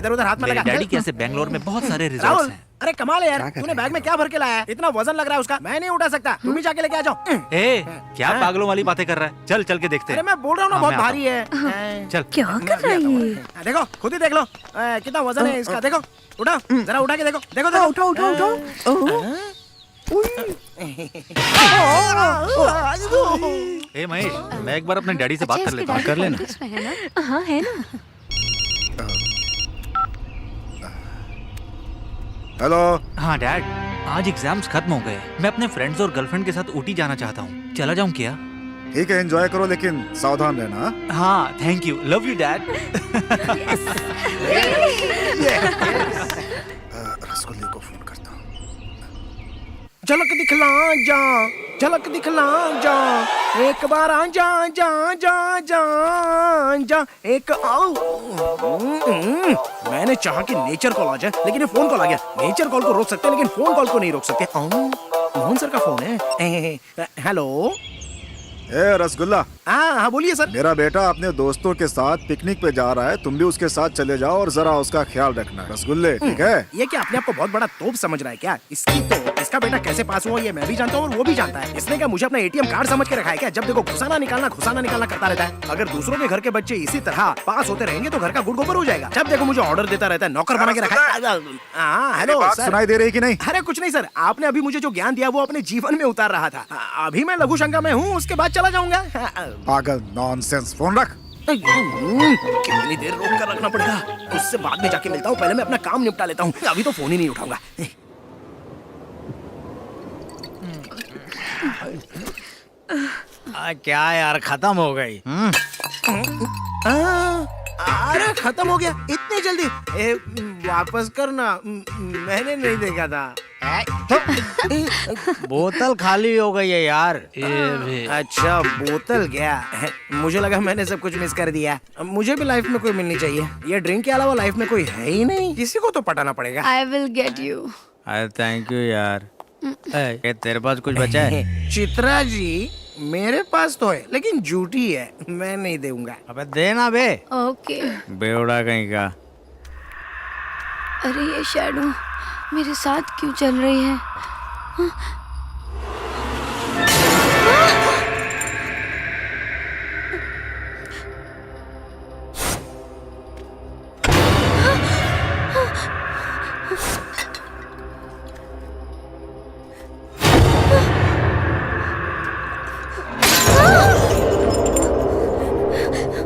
इधर उधर हाथ में मेरे लगा। डैडी के ऐसे बेंगलोर में बहुत सारे रिजॉर्ट्स राहुल, हैं। अरे कमाल है यार, तूने बैग में क्या भर के लाया है? इतना वजन लग रहा है उसका, मैं नहीं उठा सकता, तुम ही जाके लेके आ जाओ। ए, क्या पागलों वाली बातें कर रहा है? चल चल के देखते अरे हैं। मैं बोल रहा हूँ ना, हाँ, बहुत मैं आता भारी है। चल। क्या कर रहा है ये? देखो खुद ही देख लो कितना वजन है इसका। देखो उठा, जरा उठा के देखो। देखो देखो, उठाओ उठाओ उठाओ। ए महेश, मैं एक बार अपने डैडी से बात कर लेता हूँ। कर लेना। हाँ है ना। हेलो। हाँ डैड, आज एग्जाम्स खत्म हो गए। मैं अपने फ्रेंड्स और गर्लफ्रेंड के साथ ऊटी जाना चाहता हूँ। चला जाऊँ क्या? ठीक है, एंजॉय करो लेकिन सावधान रहना। हाँ thank you, love you dad. रसगुल्ले को फोन करता हूँ। झलक दिखला जा, झलक दिखला जा, एक बार आ जा जा जा जा जा, एक आओ। मैंने चाहा कि नेचर कॉल आ जाए, लेकिन ये फोन कॉल आ गया। नेचर कॉल को रोक सकते हैं लेकिन फोन कॉल को नहीं रोक सकते। मोहन सर का फोन है। हेलो। ए रसगुल्ला। हाँ बोलिए सर। मेरा बेटा अपने दोस्तों के साथ पिकनिक पे जा रहा है, तुम भी उसके साथ चले जाओ और जरा उसका ख्याल रखना। रसगुल्ले, ठीक है? ये क्या अपने आप को बहुत बड़ा तोप समझ रहा है क्या? इसका बेटा कैसे पास हुआ ये मैं भी जानता हूँ और वो भी जानता है। इसने क्या मुझे अपना एटीएम कार्ड समझ के रखा है क्या? जब देखो घुसाना निकालना करता रहता है। अगर दूसरों के घर के बच्चे इसी तरह पास होते रहेंगे तो घर का गुड़ गोबर हो जाएगा। जब देखो मुझे ऑर्डर देता रहता है, नौकर बना के रखा है। हाँ हेलो सर। सुनाई दे रही कि नहीं? अरे कुछ नहीं सर, आपने अभी मुझे जो ज्ञान दिया वो अपने जीवन में उतार रहा था। अभी मैं लघु शंका में हूँ, उसके बाद चला जाऊंगा। पागल, नॉनसेंस, फोन रख। कितनी देर रोक कर रखना पड़ेगा? उससे बाद में जाके मिलता हूँ, पहले मैं अपना काम निपटा लेता हूँ। अभी तो फोन ही नहीं उठाऊंगा। क्या यार, खत्म हो गई। अरे खत्म हो गया इतनी जल्दी? वापस करना, मैंने नहीं देखा था। बोतल खाली हो गई है यार। अच्छा बोतल गया, मुझे लगा मैंने सब कुछ मिस कर दिया। मुझे भी लाइफ में कोई मिलनी चाहिए। ये ड्रिंक के अलावा लाइफ में कोई है ही नहीं, किसी को तो पटाना पड़ेगा। I will get you. अरे थैंक यू यार। तेरे पास कुछ बचा है? चित्रा जी मेरे पास तो है लेकिन झूठी है, मैं नहीं दूंगा। अबे देना बे। ओके। बेवड़ा कहीं का। अरे ये शैडो मेरे साथ क्यों चल रही है?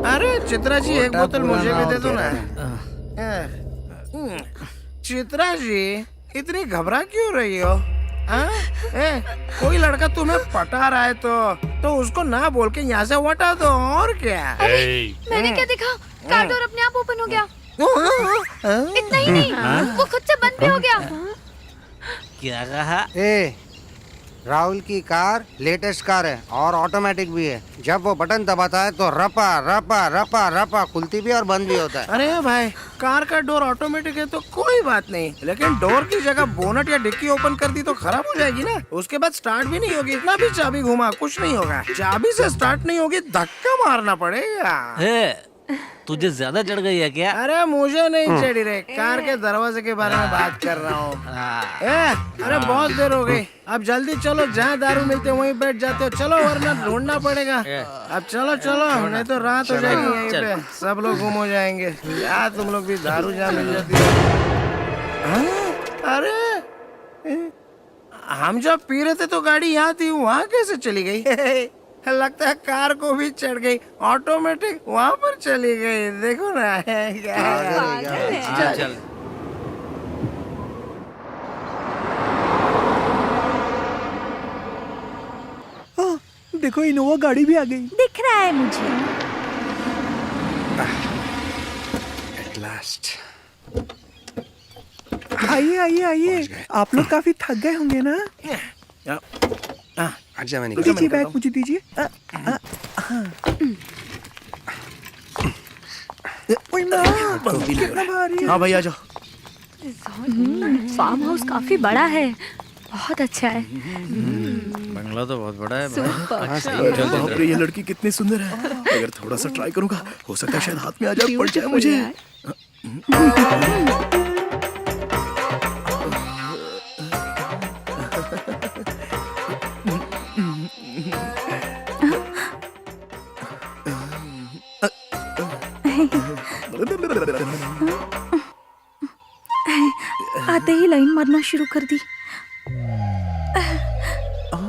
अरे चित्रा जी एक बोतल मुझे भी दे दो ना। चित्रा जी इतनी घबरा क्यों रही हो? कोई लड़का तुम्हें पटा रहा है तो उसको ना बोल के यहाँ से हटा दो, और क्या? मैंने क्या देखा? कार डोर अपने आप ओपन हो गया। इतना ही नहीं, वो खुद से बंद भी हो गया। क्या कहा? राहुल की कार लेटेस्ट कार है और ऑटोमेटिक भी है। जब वो बटन दबाता है तो रपा रपा रपा रपा खुलती भी और बंद भी होता है। अरे भाई, कार का डोर ऑटोमेटिक है तो कोई बात नहीं, लेकिन डोर की जगह बोनट या डिक्की ओपन कर दी तो खराब हो जाएगी ना। उसके बाद स्टार्ट भी नहीं होगी, इतना भी चाबी घुमा कुछ नहीं होगा। चाबी से स्टार्ट नहीं होगी, धक्का मारना पड़ेगा। तुझे ज्यादा चढ़ गई है क्या? अरे मुझे नहीं चढ़ी रे, कार के दरवाजे के बारे में बात कर रहा हूँ। अरे बहुत देर हो गई, अब जल्दी चलो, जहाँ दारू मिलते वहीं बैठ जाते हो। चलो वरना ढूंढना पड़ेगा। अब चलो चलो, नहीं तो रात हो जाएगी यहीं पे, सब लोग गुम हो जाएंगे। यार तुम लोग भी दारू जहाँ मिल जाती है। अरे हम जब पी रहे थे तो गाड़ी यहाँ थी, वहाँ कैसे चली गई? लगता है कार को भी चढ़ गई, ऑटोमेटिक वहाँ पर चली गई। देखो ना क्या। चल। देखो इनोवा गाड़ी भी आ गई। दिख रहा है मुझे। At last. आइए आइए आइए, आप लोग काफी थक गए होंगे ना? अच्छा मैंने दीजिए बैग, मुझे दीजिए। ओए माँ, कितना भारी है। हाँ भाई आ जाओ। फार्म हाउस काफी बड़ा है, बहुत अच्छा है। बंगला तो बहुत बड़ा है। बाप रे, ये लड़की कितनी सुंदर है। अगर थोड़ा सा ट्राई करूंगा हो सकता है शायद हाथ में आ जाए, पड़ जाए मुझे। आते ही लाइन मारना शुरू कर दी।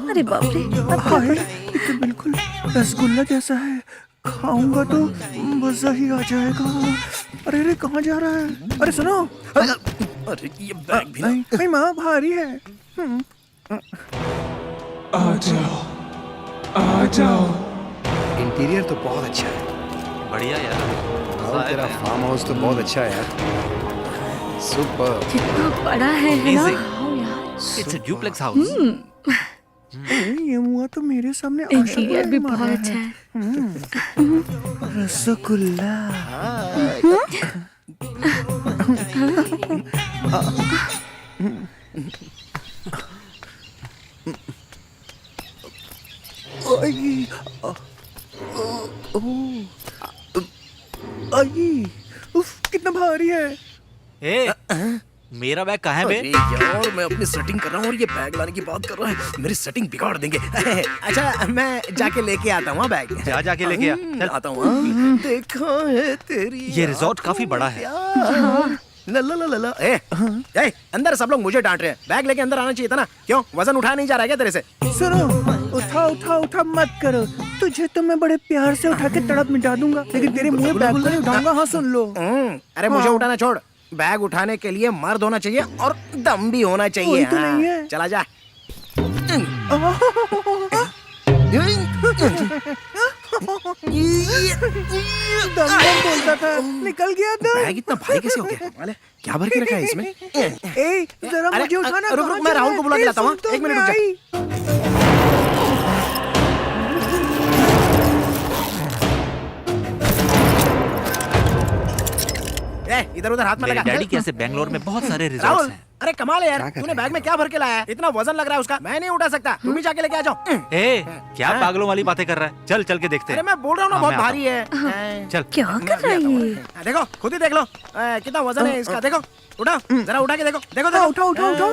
अरे बाप रे, अब क्या करूं? तो बिल्कुल रसगुल्ला जैसा है, खाऊंगा तो मजा ही आ जाएगा। अरे अरे कहाँ जा रहा है? अरे सुनो, अरे ये बैग भी ना। अरे माँ भारी है। आ जाओ। इंटीरियर तो बहुत अच्छा है। बढ़िया यार, और तेरा फार्म हाउस तो बहुत अच्छा है यार। सुपर। कितना बड़ा है ना? Amazing. It's a duplex house. ये मुआ तो मेरे सामने इंटीरियर भी बहुत अच्छा है। रसगुल्ला। कितना भारी है। ए, मेरा बैग कहाँ है बे? अरे यार मैं अपनी सेटिंग कर रहा हूँ और ये बैग लाने की बात कर रहा है, मेरी सेटिंग बिगाड़ देंगे। अच्छा मैं जाके लेके आता हूँ बैग। जा जाके लेके आ। चल। आता हूँ। हाँ। देखा है तेरी ये रिजॉर्ट काफी बड़ा है। ला ला ला ला ला। ए, अंदर सब लोग मुझे डांट रहे हैं, बैग लेके अंदर आना चाहिए था ना। क्यों वजन उठाया नहीं जा रहा है क्या तेरे से? सुनो, उठा उठा उठा मत करो। तुझे तो मैं बड़े प्यार से उठा के तड़प मिटा दूंगा, लेकिन तेरे मुंह में बैग को नहीं उठाऊंगा। हाँ सुन लो। अरे मुझे उठाना छोड़, बैग उठाने के लिए मर्द होना चाहिए और दम भी होना चाहिए। कोई तो नहीं है। चला जा। दम बोलता था, निकल गया था। बैग इतना भारी कैसे हो गया? माले, क्या भर के रखा है इसमें? ए, जरा अरे, मुझे उठाना। रुक, कहाँ मैं जा राहुल रहा को बुला है? के लाता हूँ। सुन तो एक मिनट मैं रुक जा। आई। इधर उधर हाथ में मेरे लगा। डैडी के ऐसे बेंगलोर में बहुत सारे रिजॉर्ट्स राहुल, हैं। अरे कमाल है यार, क्या कर तूने रहा बैग में क्या भर के लाया है? इतना वजन लग रहा है उसका, मैं नहीं उठा सकता। तुम ही जाके लेके आ जाओ। ए, क्या पागलों वाली बातें कर रहा है? चल चल के देखते अरे हैं। मैं बोल रहा हूँ ना, हाँ, बहुत मैं आता भारी है। चल। क्या कर रहा है ये? देखो खुद ही देख लो कितना वजन है इसका। देखो उठा, जरा उठा के देखो। देखो देखो। उठा उठा उठा।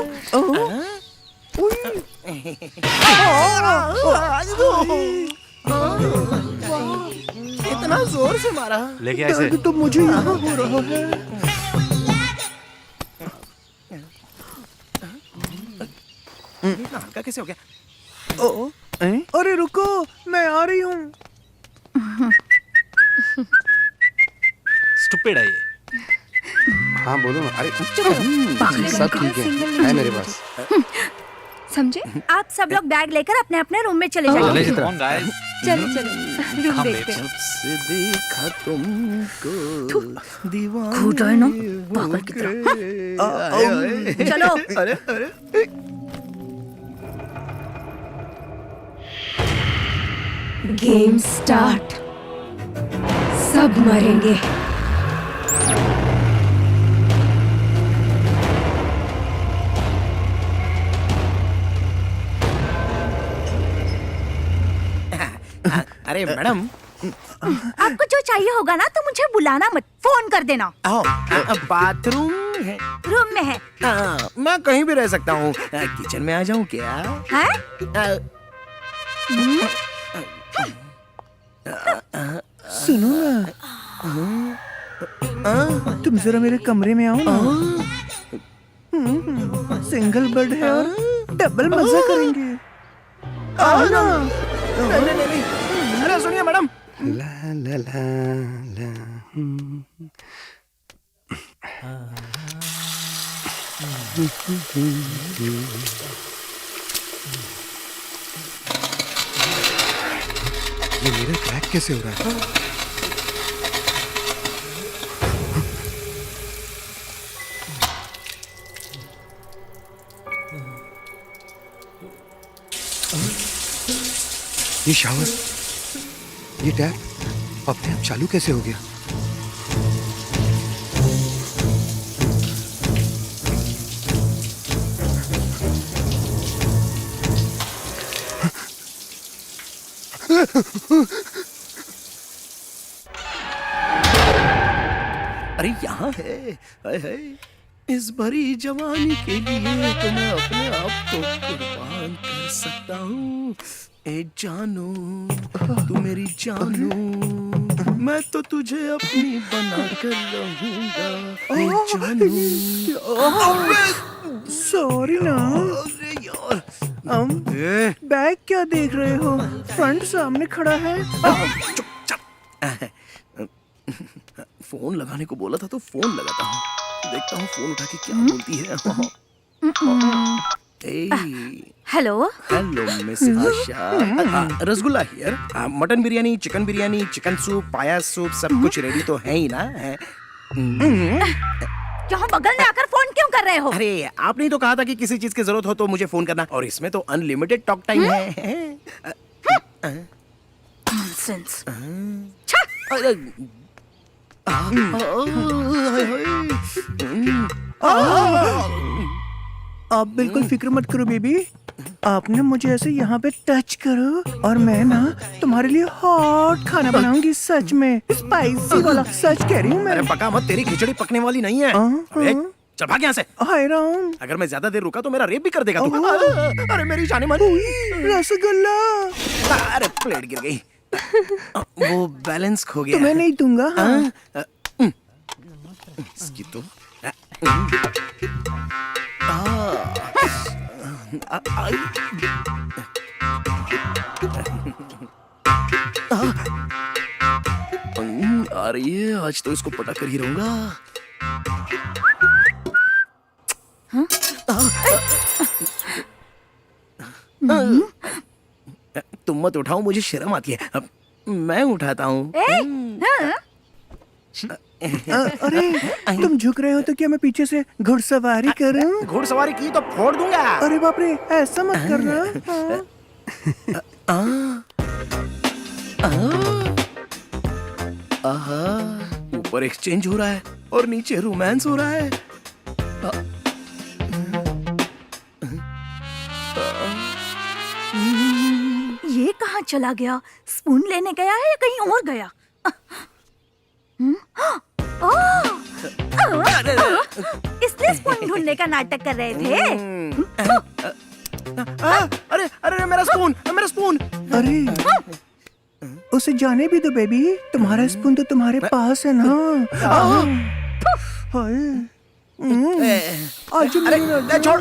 इतना जोर से मारा। लेके आ इसे। दर्द तो मुझे यहाँ हो रहा है। इतना हल्का कैसे हो गया? अरे रुको, मैं आ रही हूँ। स्टूपिड है ये। हाँ बोलो ना। अरे पागल सब कहाँ ठीक single है मेरे पास। समझे? आप सब लोग बैग लेकर अपने अपने रूम में चले जाइए। Come on, guys. चलो चलो रूम Come, देखते हैं। से देखा तुमको दीवाना। कूद रहे ना पागल की तरह। चलो। अरे अरे गेम स्टार्ट। सब मरेंगे। अरे मैडम, आपको जो चाहिए होगा ना तो मुझे बुलाना मत, फोन कर देना। बाथरूम है? रूम में है। मैं कहीं भी रह सकता हूँ। किचन में आ जाऊँ क्या? हैं? सुनो ना, तुम जरा मेरे कमरे में आओ ना। सिंगल बेड है और डबल मजा करेंगे। आओ ना। नहीं। अरे सुनिए मैडम, ला ला ला ला। ये मेरा क्रैक कैसे हो रहा है? ये शावर, ये टैप अपने आप चालू कैसे हो गया? अरे अरे यहाँ है। हाय हाय, इस भरी जवानी के लिए तो मैं अपने आप को कुर्बान कर सकता हूँ। ए जानू, तू मेरी जानू, मैं तो तुझे अपनी बना कर रहूंगा। ए जानू। सॉरी ना। अरे यार, बैग क्या देख रहे हो? फ्रंट सामने खड़ा है। फोन लगाने को बोला था तो फोन लगाता हूँ। देखता हूँ फोन उठा के क्या बोलती है। Hello. Hello miss Asha. Rasgulla here. Mutton biryani, chicken biryani, chicken soup, पाया सूप सब कुछ रेडी तो है ही ना? यहाँ बगल में आकर फोन क्यों कर रहे हो? अरे आपने ही तो कहा था कि किसी चीज की जरूरत हो तो मुझे फोन करना, और इसमें तो अनलिमिटेड टॉक टाइम है। नॉनसेंस। आप बिल्कुल फिक्र मत करो बेबी। आपने मुझे ऐसे यहाँ पे टच करो और मैं ना तुम्हारे लिए हॉट खाना बनाऊंगी। सच में स्पाइसी वाला, सच कह रही हूँ मैं। अरे पका मत, तेरी खिचड़ी पकने वाली नहीं है। अबे, चल भाग यहाँ से। हाय राम। अगर मैं ज्यादा देर रुका तो मेरा रेप भी कर देगा तू। अरे मेरी जाने मन। रसगुल्ला। अरे प्लेट गिर गई। वो बैलेंस खो गया। तुम्हें नहीं दूंगा। इसकी तो आ रही है। आज तो इसको पटा कर ही रहूंगा। तुम मत उठाओ, मुझे शर्म आती है। अब मैं उठाता हूँ। अरे तुम झुक रहे हो तो क्या मैं पीछे से घुड़सवारी करूं? घुड़सवारी की तो फोड़ दूंगा। अरे बाप रे, ऐसा मत करना। ऊपर एक्सचेंज हो रहा है और नीचे रोमांस हो रहा है। ये कहाँ चला गया? स्पून लेने गया है या कहीं और गया? इसलिए स्पून ढूंढने का नाटक कर रहे थे। अरे अरे मेरा स्पून, मेरा स्पून। अरे उसे जाने भी दो बेबी, तुम्हारा स्पून तो तुम्हारे पास है ना। आज अरे छोड़।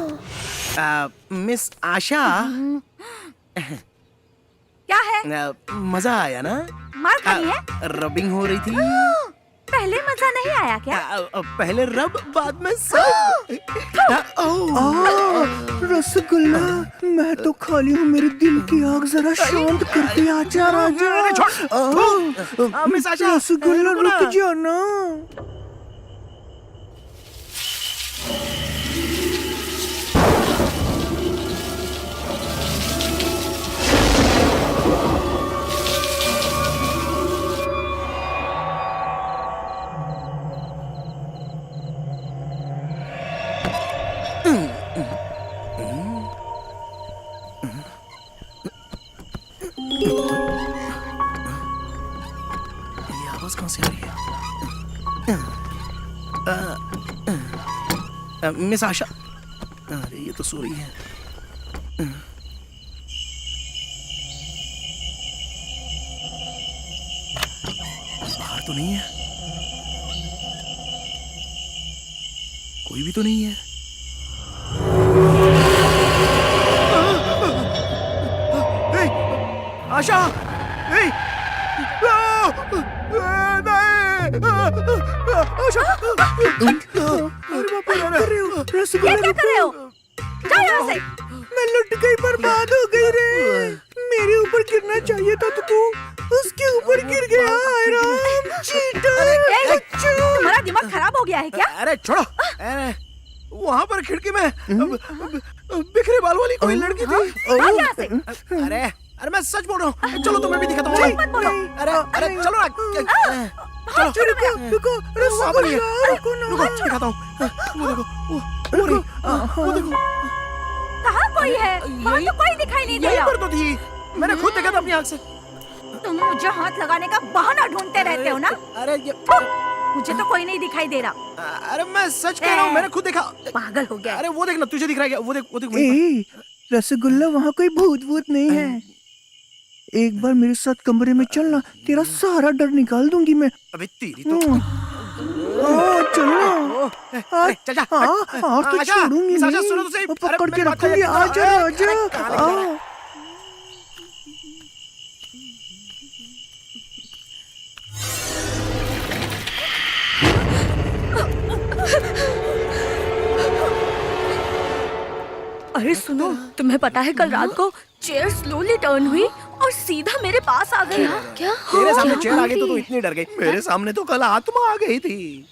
मिस आशा, क्या है? मजा आया ना? मार खानी है? रबिंग हो रही थी। पहले मजा नहीं आया क्या? पहले रब, बाद में सब। रसगुल्ला, मैं तो खाली हूँ। मेरे दिल की आग जरा शांत करती। आजा राजा। मिस आशा, रसगुल्ला रुक जाना। आवाज कहाँ से आ रही है? मिस आशा, अरे ये तो सो रही है। बाहर तो नहीं है, कोई भी तो नहीं है। आशा, ये क्या कर रहे हो? जाओ यहाँ से। मैं लुट गई, बर्बाद हो गई रे। मेरे ऊपर गिरना चाहिए था तो तू उसके ऊपर गिर गया। हाय राम, चीटर। तुम्हारा दिमाग खराब हो गया है क्या? अरे छोड़ो। अरे वहाँ पर खिड़की में बिखरे बाल वाली कोई लड़की थी। भाग यहाँ से। अरे अरे मैं सच बोल रहा हूँ। चलो तुम्हें भी दिखाता हूँ। मत बोलो। अरे अरे चलो ना। रुको, वहाँ पर ही है। रुको ना। रुको दिखाता हूँ। वो देखो, वो रही। वो देखो, कहाँ कोई है? वहाँ तो कोई दिखाई नहीं दे यहीं रहा। पर तो थी। मैंने खुद देखा था अपनी आँख से। तुम मुझे हाथ लगाने का बहाना ढूंढते रहते हो ना? अरे ये मुझे तो कोई नहीं दिखाई दे रहा। अरे मैं सच कह रहा हूँ, मैंने खुद देखा। पागल हो गया। अरे वो देखना, तुझे दिख रहा है क्या? वो देख, वो देख वहीं पर। ए रसगुल्ला, वहाँ कोई भूत भूत नहीं है। एक बार मेरे साथ कमरे में चलना, तेरा सारा डर निकाल दूंगी मैं। अबे तेरी तो चलना। चल जा। हाँ तो आजा, छोड़ूंगी आजा, नहीं। सुनो तो सही। पकड़ अरे के मेरी बात रखूंगी। तो- आजा अरे, आजा। अरे, कहाँ लेके जा रहा है? अरे सुनो, तुम्हें पता है कल रात को चेयर स्लोली टर्न हुई और सीधा मेरे पास आ गई। क्या? तेरे सामने क्या चेयर आ गई तो हुई? तू इतनी डर गई। मेरे सामने तो कल आत्मा आ गई थी।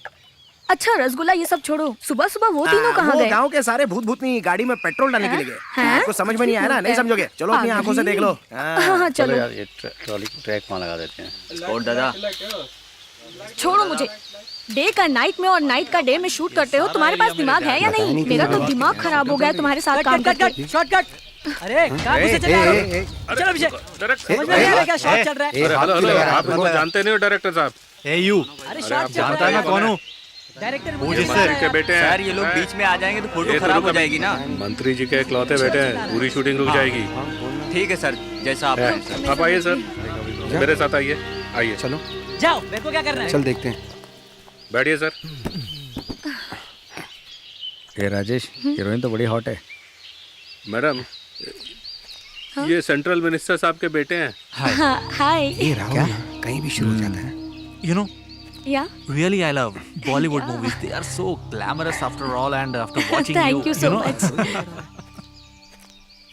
अच्छा रसगुल्ला, ये सब छोड़ो, सुबह सुबह वो तीनों कहाँ वो गए? गांव के सारे भूत भूतनी गाड़ी में पेट्रोल डालने के लिए गए। हैं? आपको समझ में नहीं आया ना? नहीं समझोगे? चलो अपनी आंखों से देख लो। हाँ हाँ चलो। यार ये ट्रॉली को ट्रैक वहाँ लगा देते हैं। और दादा छोड़ो मुझे। डे का नाइट में और नाइट का डे में शूट करते हो, तुम्हारे पास दिमाग है या नहीं? मेरा तो दिमाग खराब हो गया है तुम्हारे साथ काम करके। शॉर्टकट। अरे कहाँ घुसे चले आ रहे हो? चलो अभिषेक, समझ में नहीं आ रहा क्या शॉट चल रहा है? हेलो हेलो, आप हमको जानते नहीं हो डायरेक्टर साहब? ए यू अरे शॉट चल जानता रहा है मैं है। कौन हूँ? डायरेक्टर मुझे मुझे सर के बेटे हैं। सर ये लोग बीच में आ जाएंगे तो फोटो खराब हो जाएगी ना। मंत्री जी के इकलौते बेटे हैं, पूरी शूटिंग रुक जाएगी। ठीक है सर, जैसा आप कहें सर। आप आइए सर, मेरे साथ आइए। आइए, चलो जाओ, मेरे को क्या करना है? चल देखते हैं। बैठिए सर। ये राजेश, हीरोइन तो बड़ी हॉट है। मैडम, ये सेंट्रल मिनिस्टर साहब के बेटे हैं। हाय। ये राहुल कहीं भी शुरू हो जाता है। You know, या really I love Bollywood movies. They are so glamorous after all, and after watching Thank you so know. much.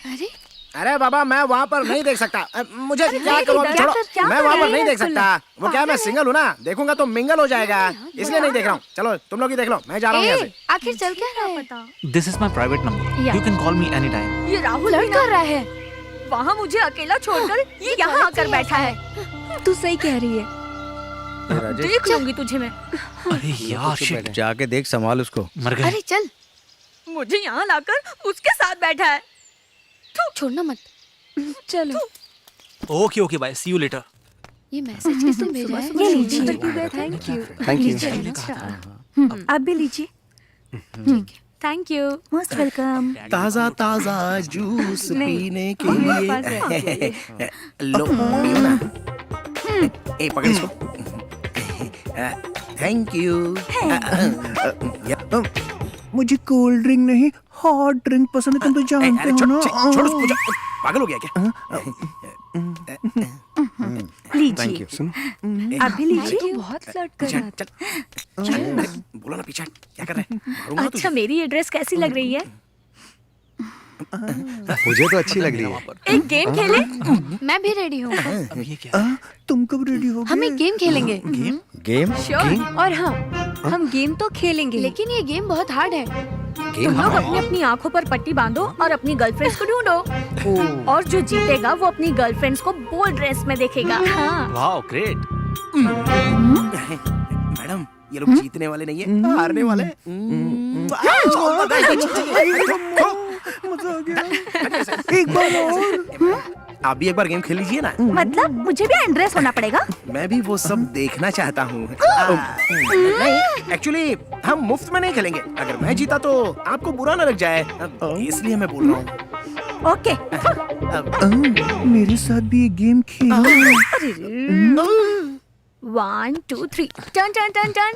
अरे अरे बाबा, मैं वहाँ पर नहीं देख सकता। मुझे क्या नहीं, करूँ? क्या छोड़ो, क्या मैं कर वहाँ रहे पर हैं नहीं देख रसगुल्ला? सकता। वो क्या, मैं सिंगल हूँ ना, देखूंगा तो मिंगल हो जाएगा, इसलिए नहीं देख रहा हूँ। चलो तुम लोग ही देख लो, मैं जा रहा हूँ यहाँ से। आखिर चल क्या रहा है? This is my private number. Yeah. You can call me anytime. ये राहुल फ्लर्ट कर रहा है। वहाँ मुझे अकेला छोड़कर ये यहाँ आकर बैठा है। तू सही कह रही है। देख लूंगी तुझे मैं। अरे यार shit, जाके देख, संभाल उसको। मर गए। अरे चल, मुझे यहाँ लाकर उसके साथ बैठा है। छोड़ना मत। चलो। Okay, okay, bye. See you later. ये मैसेज किसने भेजा है? ये लीजिए। Thank you. Thank you. आप भी लीजिए। Thank you. Most welcome. ताजा ताजा जूस पीने के मेरे पास है। लिए लो, पियो ना। ए पकड़ इसको। Thank you. मुझे कोल्ड ड्रिंक नहीं, हॉट ड्रिंक पसंद है। तुम तो जानते अरे हो छोड़, ना। छोड़ उसको, पागल हो गया क्या? लीजिए। सुनो, आप भी लीजिए। बहुत फ्लर्ट कर रहा था। चल, अरे बोलो ना पीछे, क्या कर रहे हैं? मारूंगा तुझे। अच्छा, मेरी ये ड्रेस कैसी लग रही है? मुझे तो अच्छी लग रही है। एक गेम खेले? मैं भी रेडी हूँ। अब ये क्या? तुम कब रेडी हो हम एक गेम खेलेंगे। गेम? श्योर। और हाँ, हम गेम तो खेलेंगे, लेकिन ये गेम बहुत हार्ड है। तुम लोग अपनी अपनी आंखों पर पट्टी बांधो और अपनी गर्लफ्रेंड्स को ढूंढो। और जो जीतेगा वो अपनी गर्लफ्रेंड्स को बोल्ड ड्रेस में देखेगा। हाँ। Wow, great. मैडम, ये लोग जीतने वाले नहीं है, हारने वाले हैं। मजा आ गया। एक बार और। आप भी एक बार गेम खेल लीजिए ना। मतलब मुझे भी अनड्रेस होना पड़ेगा? मैं भी वो सब देखना चाहता हूँ। नहीं, एक्चुअली हम मुफ्त में नहीं खेलेंगे। अगर मैं जीता तो आपको बुरा न लग जाए, इसलिए मैं बोल रहा हूँ। ओके। मेरे साथ भी एक game Khelo. 1 2 3 turn turn turn turn.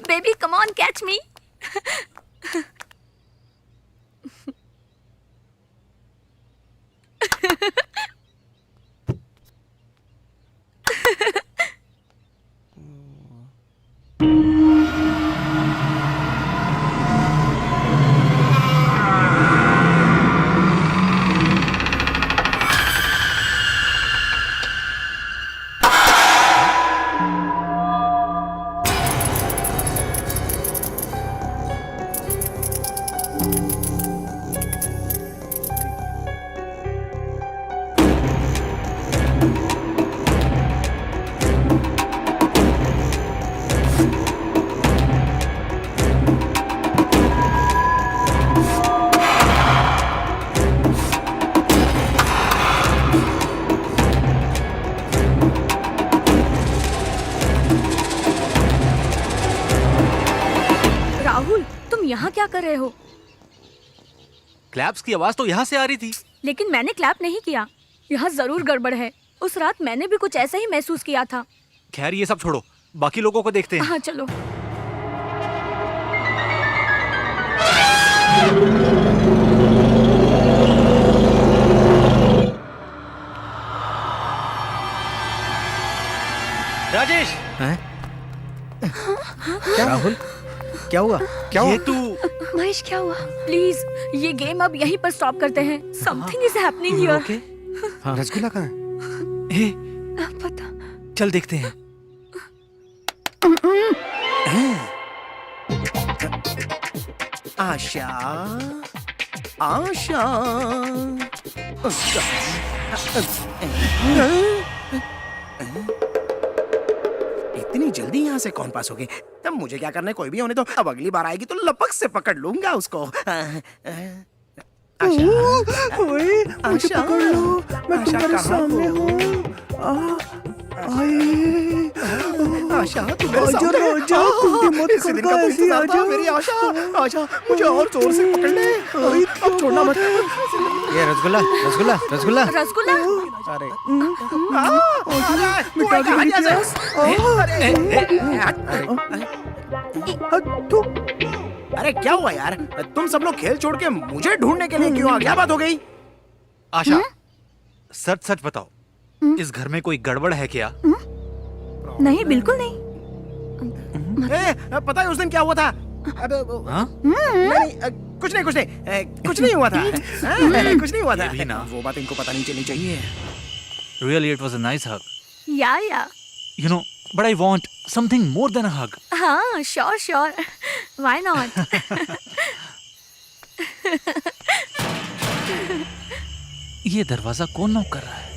Baby come on, catch मी। कर रहे हो? क्लैप्स की आवाज तो यहाँ से आ रही थी। लेकिन मैंने क्लैप नहीं किया। यहाँ जरूर गड़बड़ है। उस रात मैंने भी कुछ ऐसा ही महसूस किया था। खैर ये सब छोड़ो, बाकी लोगों को देखते हैं। हाँ चलो। राजेश, राहुल क्या हुआ? क्या ये हुआ? तू महेश क्या हुआ? प्लीज ये गेम अब यहीं पर स्टॉप करते हैं। Something is happening here. Okay? Rasgulla कहाँ है? हे, पता। चल देखते हैं। आशा, आशा। इतनी जल्दी यहाँ से कौन पास हो गए? तब मुझे क्या करना है, कोई भी होने दो। अब अगली बार आएगी तो लपक से पकड़ लूंगा उसको। आशा, मुझे पकड़ लो, मैं तुम्हारे सामने हूँ। आशा, तुम मेरे सामने हो। इसी दिन का इंतजार था मेरी आशा। आशा, मुझे और जोर से पकड़ ले। अब छोड़ना मत। ये रसगुल्ला, रसगुल्ला, रसगुल्ला। रसगुल्ला। अरे अरे क्या हुआ यार? तुम सब लोग खेल छोड़ के मुझे ढूंढने के लिए क्यों आ? क्या बात हो गई? आशा, सच सच बताओ, इस घर में कोई गड़बड़ है क्या? नहीं, बिल्कुल नहीं। पता है उस दिन क्या हुआ था? हाँ? नहीं, कुछ नहीं कुछ नहीं हुआ था। कुछ नहीं हुआ था। ये भी ना। वो बात इनको पता नहीं चलनी चाहिए। Really, it was a nice hug. या You know, but I want something more than a hug. हाँ, श्योर व्हाई नॉट। ये दरवाजा कौन नॉक कर रहा है?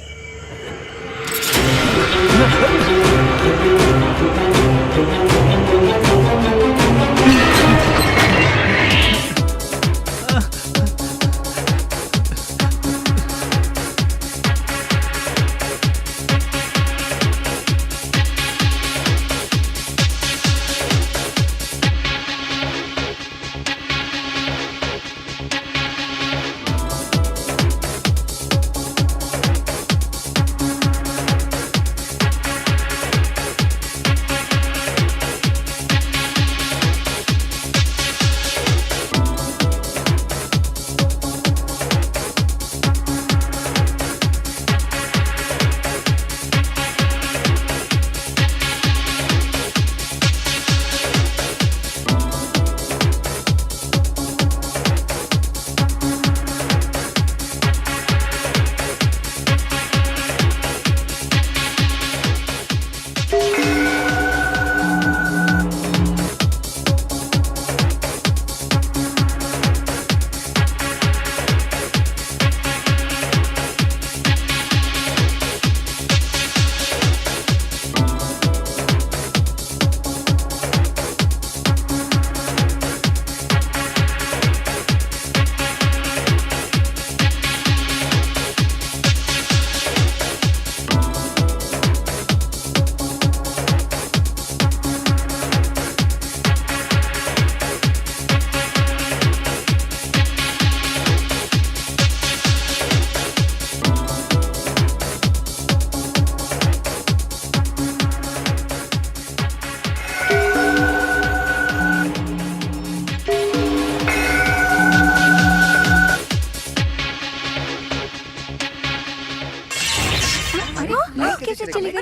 कैसे चले गए?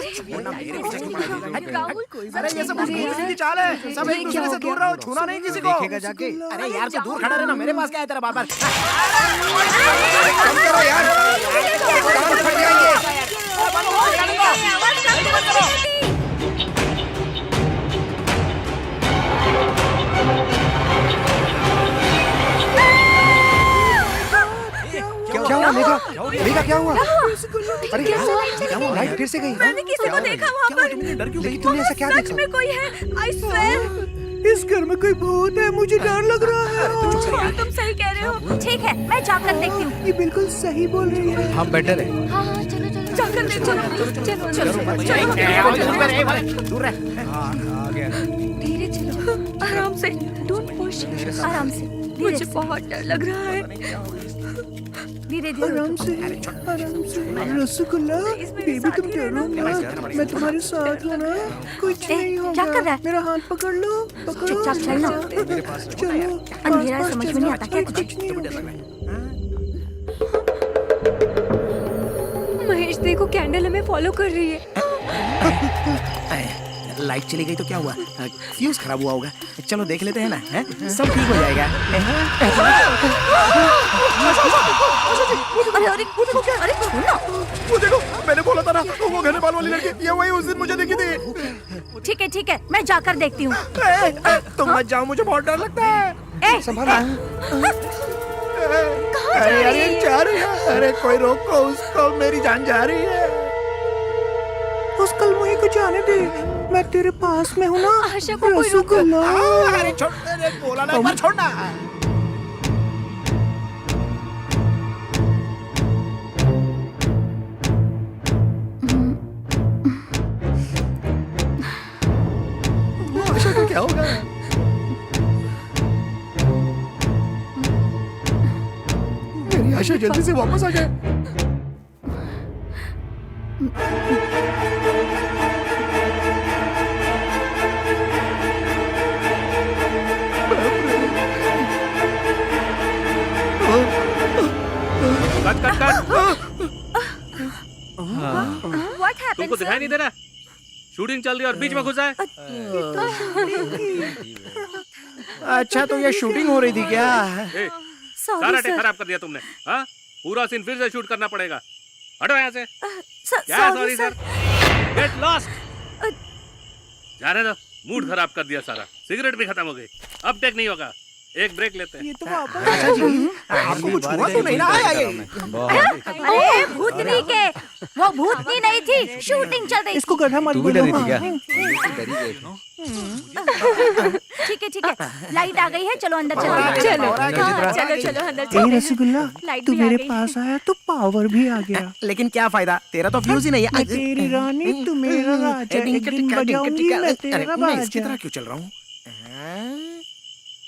राहुल, अरे ये सब की चाल है। सब एक दूसरे से दूर रहो, छूना नहीं किसी को। देखेगा जाके। अरे यार तू दूर खड़ा रहना, मेरे पास क्या है तेरा बार-बार? कम करो यार, कान फट जाएंगे। क्या हुआ मेघा? मेघा क्या हुआ? अरे क्या हुआ? लाइट फिर से गई। मैंने किसी को देखा वहाँ पर। लेकिन तुमने ऐसा क्या सच देखा? में कोई है, I swear। इस घर में कोई भूत है, मुझे डर लग रहा है। हाँ, तुम सही कह रहे हो। ठीक है, मैं जाकर देखती हूँ। ये बिल्कुल सही बोल रही है। हाँ बेटर है। हाँ हाँ चलो चलो जाकर देख, चलो। दूर रह। धीरे चलो। आराम से, डोंट पुश, आराम से। मुझे बहुत डर लग रहा है। धीरे धीरे आराम से, आराम से। रसगुल्ला, बेबी तुम डरो मत, मैं तुम्हारे साथ हूँ ना, कुछ नहीं होगा। क्या कर रहा है? मेरा हाथ पकड़ लो, पकड़ो। चुपचाप चलना। चलो। अंधेरा है, समझ में नहीं आता क्या कुछ। नहीं होगा। महेश देखो, कैंडल हमें फॉलो कर रही है। लाइट चली गई तो क्या हुआ? फ्यूज खराब हुआ होगा। चलो देख लेते हैं ना, हैं? सब ठीक हो जाएगा। अरे अरे अरे छोड़ना। वो देखो, मैंने बोला था ना, वो घने बाल वाली लड़की, ये वही उस दिन मुझे दिखी थी। ठीक है, मैं जाकर देखती हूँ। तुम मत जाओ, मुझे बहुत डर लगता है। अरे अरे जा रही है, अरे कोई रोको उसको, मेरी जान जा रही है। उस कलमुही को जाने दे, मैं तेरे पास में हूँ ना। आशा को कोई रोको। रसगुल्ला। अरे छोड़, अरे बोला ना एक बार छोड़ना। वो आशा का क्या होगा? मेरी आशा जल्दी से वापस आ जाए। Cut cut cut. What happened, तुमको दिखाई नहीं दे रहा? शूटिंग चल रही है और बीच में घुसा है। अच्छा तो ये शूटिंग हो रही थी क्या? ए, सारा टेक खराब कर दिया तुमने। हाँ, पूरा सीन फिर से शूट करना पड़ेगा। हटो यहाँ से। क्या सॉरी सर? Get lost. जाने दो, मूड खराब कर दिया सारा। सिगरेट भी खत्म हो गई, अब टेक नहीं होगा। एक ब्रेक लेते हैं। ये तो वापस आशा जी, आपको कुछ हुआ तो नहीं ना? अरे भूतनी के, वो भूतनी नहीं थी, शूटिंग चल रही। इसको गधा मत तू भी डरी बोलो। थी क्या? ठीक है, लाइट आ गई है, चलो अंदर चलो। चलो अंदर ए चलो। रसगुल्ला, लाइट तू भी आ मेरे गई। पास आया तो पावर भी आ गया। लेकिन क्या फायदा, तेरा तो फ्यूज ही नहीं मैं है। तेरी रानी, तू मेरा राजा, एक दिन बजाऊंगी मैं तेरा मैं इसकी बाजा। तरह क्यों चल रहा हूँ?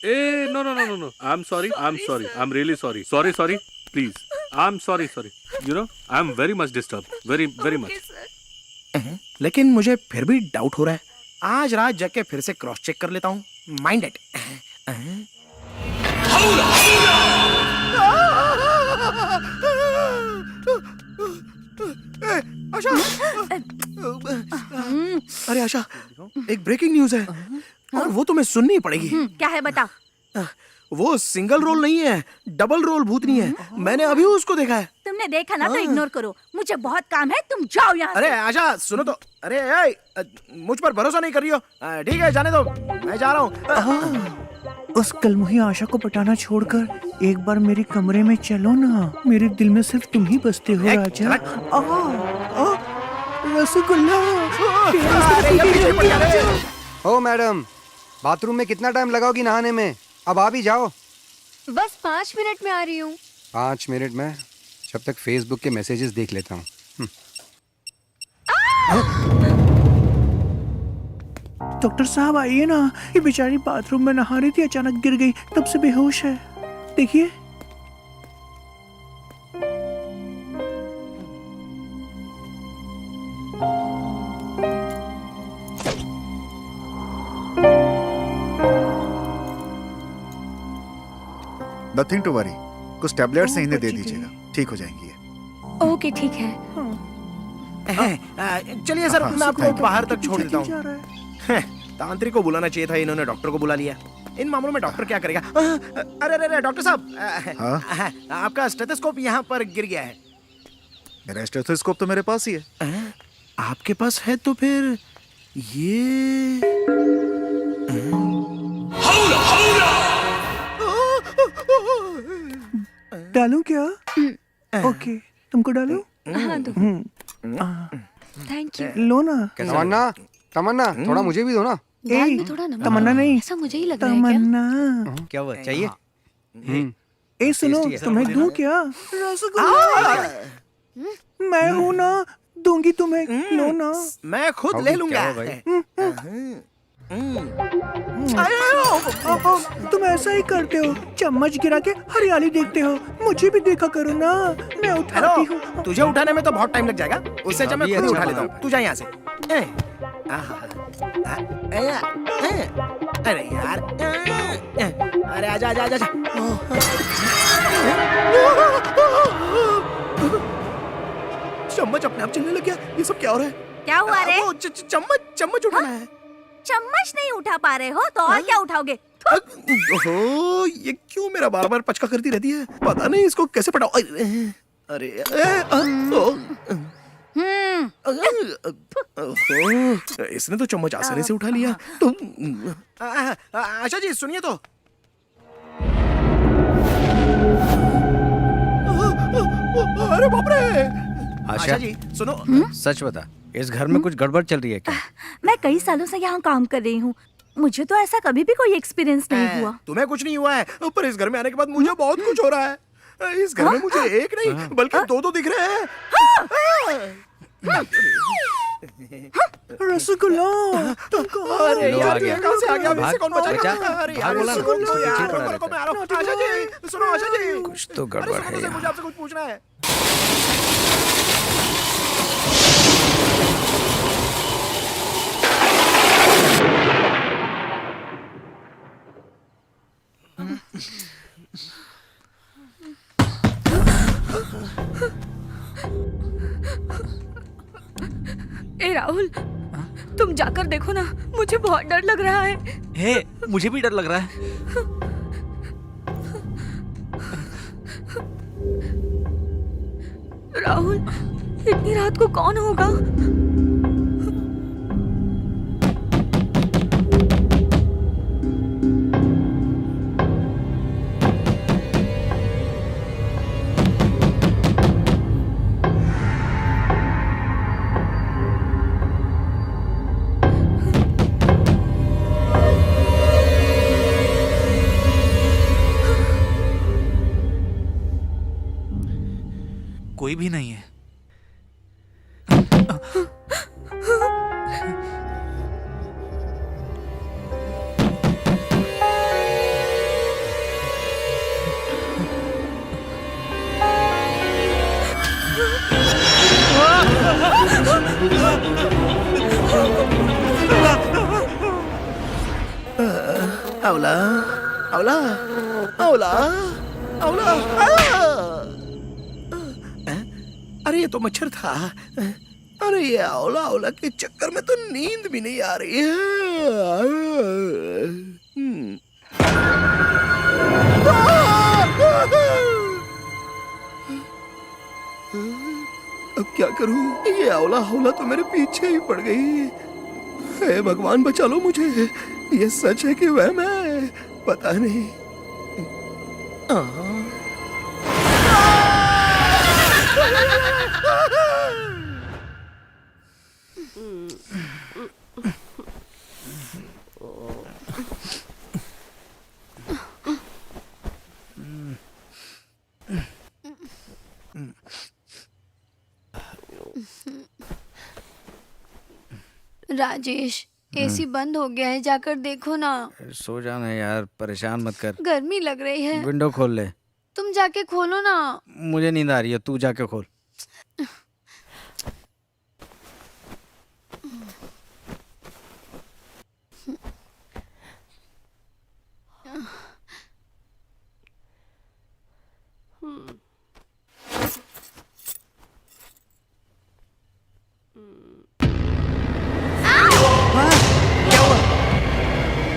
Ah no no no no no, I am sorry, I am really sorry, sorry please, I am sorry, you know I am very much disturb, very much. लेकिन मुझे फिर भी डाउट हो रहा है। आज रात जग के फिर से क्रॉस चेक कर लेता हूँ। Mind it. आशा, अरे आशा, एक ब्रेकिंग न्यूज है और वो तुम्हें सुननी पड़ेगी। क्या है बता। वो सिंगल रोल नहीं है, डबल रोल भूतनी है। मैंने अभी उसको देखा है। तुमने देखा ना तो इग्नोर करो, मुझे बहुत काम है, तुम जाओ यहाँ से। अरे आशा सुनो तो। अरे मुझ पर भरोसा नहीं कर रही हो? ठीक है जाने दो, मैं जा रहा हूँ। उस कलमुही आशा को पटाना छोड़कर एक बार मेरे कमरे में चलो ना। मेरे दिल में सिर्फ तुम ही बसते हो राजा। रसगुल्ला। ओ मैडम, बाथरूम में कितना टाइम लगाओगी नहाने में? अब आ भी जाओ। बस 5 मिनट में आ रही हूँ। 5 मिनट में? जब तक फेसबुक के मैसेजेस देख लेता हूँ। डॉक्टर साहब आइए ना, ये बेचारी बाथरूम में नहा रही थी, अचानक गिर गई, तब से बेहोश है। देखिए। नथिंग टू वरी, कुछ टैबलेट्स हैं, इन्हें दे दीजिएगा, ठीक हो जाएंगी ये। ओके ठीक है। चलिए सर, मैं आपको बाहर तक छोड़ देता जा हूँ। रहा है। तांत्रिक को बुलाना चाहिए था, इन्होंने डॉक्टर को बुला लिया। इन मामलों में डॉक्टर क्या करेगा? अरे अरे डॉक्टर साहब, आपका स्टेथोस्कोप यहाँ पर गिर गया है। मेरा स्टेथोस्कोप तो मेरे पास ही है। आपके पास है तो फिर ये डालूं क्या? ओके, तुमको डालूं? हाँ दो। Thank you. लो ना। तमन्ना, तमन्ना, थोड़ा मुझे भी दो ना। दाल में थोड़ा नमक तमन्ना नहीं, ऐसा मुझे ही लग रहा है क्या? तमन्ना। क्या हुआ, चाहिए? ए सुनो, तुम्हें दूं क्या? रसगुल्ला। मैं हूं ना, दूंगी तुम्हें, लो ना। मैं खुद ले लूंगा। तुम ऐसा ही करते हो, चम्मच गिरा के हरियाली देखते हो। मुझे भी देखा करो ना, मैं उठाती हूँ। तुझे उठाने में तो बहुत टाइम लग जाएगा, उससे अच्छा मैं खुद ही उठा लेता हूँ। तू जा यहाँ से। अरे यार, अरे आजा आजा आजा। चम्मच अपने आप चलने लग गया। ये सब क्या हो रहा है? क्या हुआ रे? चम्मच उठाना है। चम्मच नहीं उठा पा रहे हो तो और क्या उठाओगे? ओहो, ये क्यों मेरा बार बार पचका करती रहती है? पता नहीं इसको कैसे पटाओ। अरे इसने तो चम्मच आसानी से उठा लिया। आशा जी सुनिए तो। अरे बाप रे। आशा जी सुनो। सच बता, इस घर में कुछ गड़बड़ चल रही है क्या? मैं कई सालों से यहाँ काम कर रही हूँ, मुझे तो ऐसा कभी भी कोई एक्सपीरियंस नहीं हुआ। तुम्हें कुछ नहीं हुआ है, पर इस घर में आने के बाद मुझे बहुत कुछ हो रहा है। इस घर में मुझे एक नहीं बल्कि दो दिख रहे हैं। रसगुल्ला। अरे यार ये कहाँ से आ गया? मुझसे कौन बचाएगा? अरे यार रसगुल्ला यार, रुको, मैं आ रहा हूँ। आशा जी सुनो, आशा जी कुछ तो गड़बड़ है यहाँ। मुझे आपसे कुछ पूछना है। ए राहुल, तुम जाकर देखो ना, मुझे बहुत डर लग रहा है। हे, मुझे भी डर लग रहा है। राहुल, इतनी रात को कौन होगा? कोई भी नहीं है। अवला, अवला, अवला, अवला। अरे ये तो मच्छर था। अरे ये अवला अवला के चक्कर में तो नींद भी नहीं आ रही है। अब क्या करूं? ये अवला अवला तो मेरे पीछे ही पड़ गई। हे भगवान बचा लो मुझे। ये सच है कि वह मैं? पता नहीं। राजेश, एसी बंद हो गया है, जाकर देखो ना। सो जाना यार, परेशान मत कर। गर्मी लग रही है। विंडो खोल ले। तुम जाके खोलो ना। मुझे नींद आ रही है, तू जाके खोल।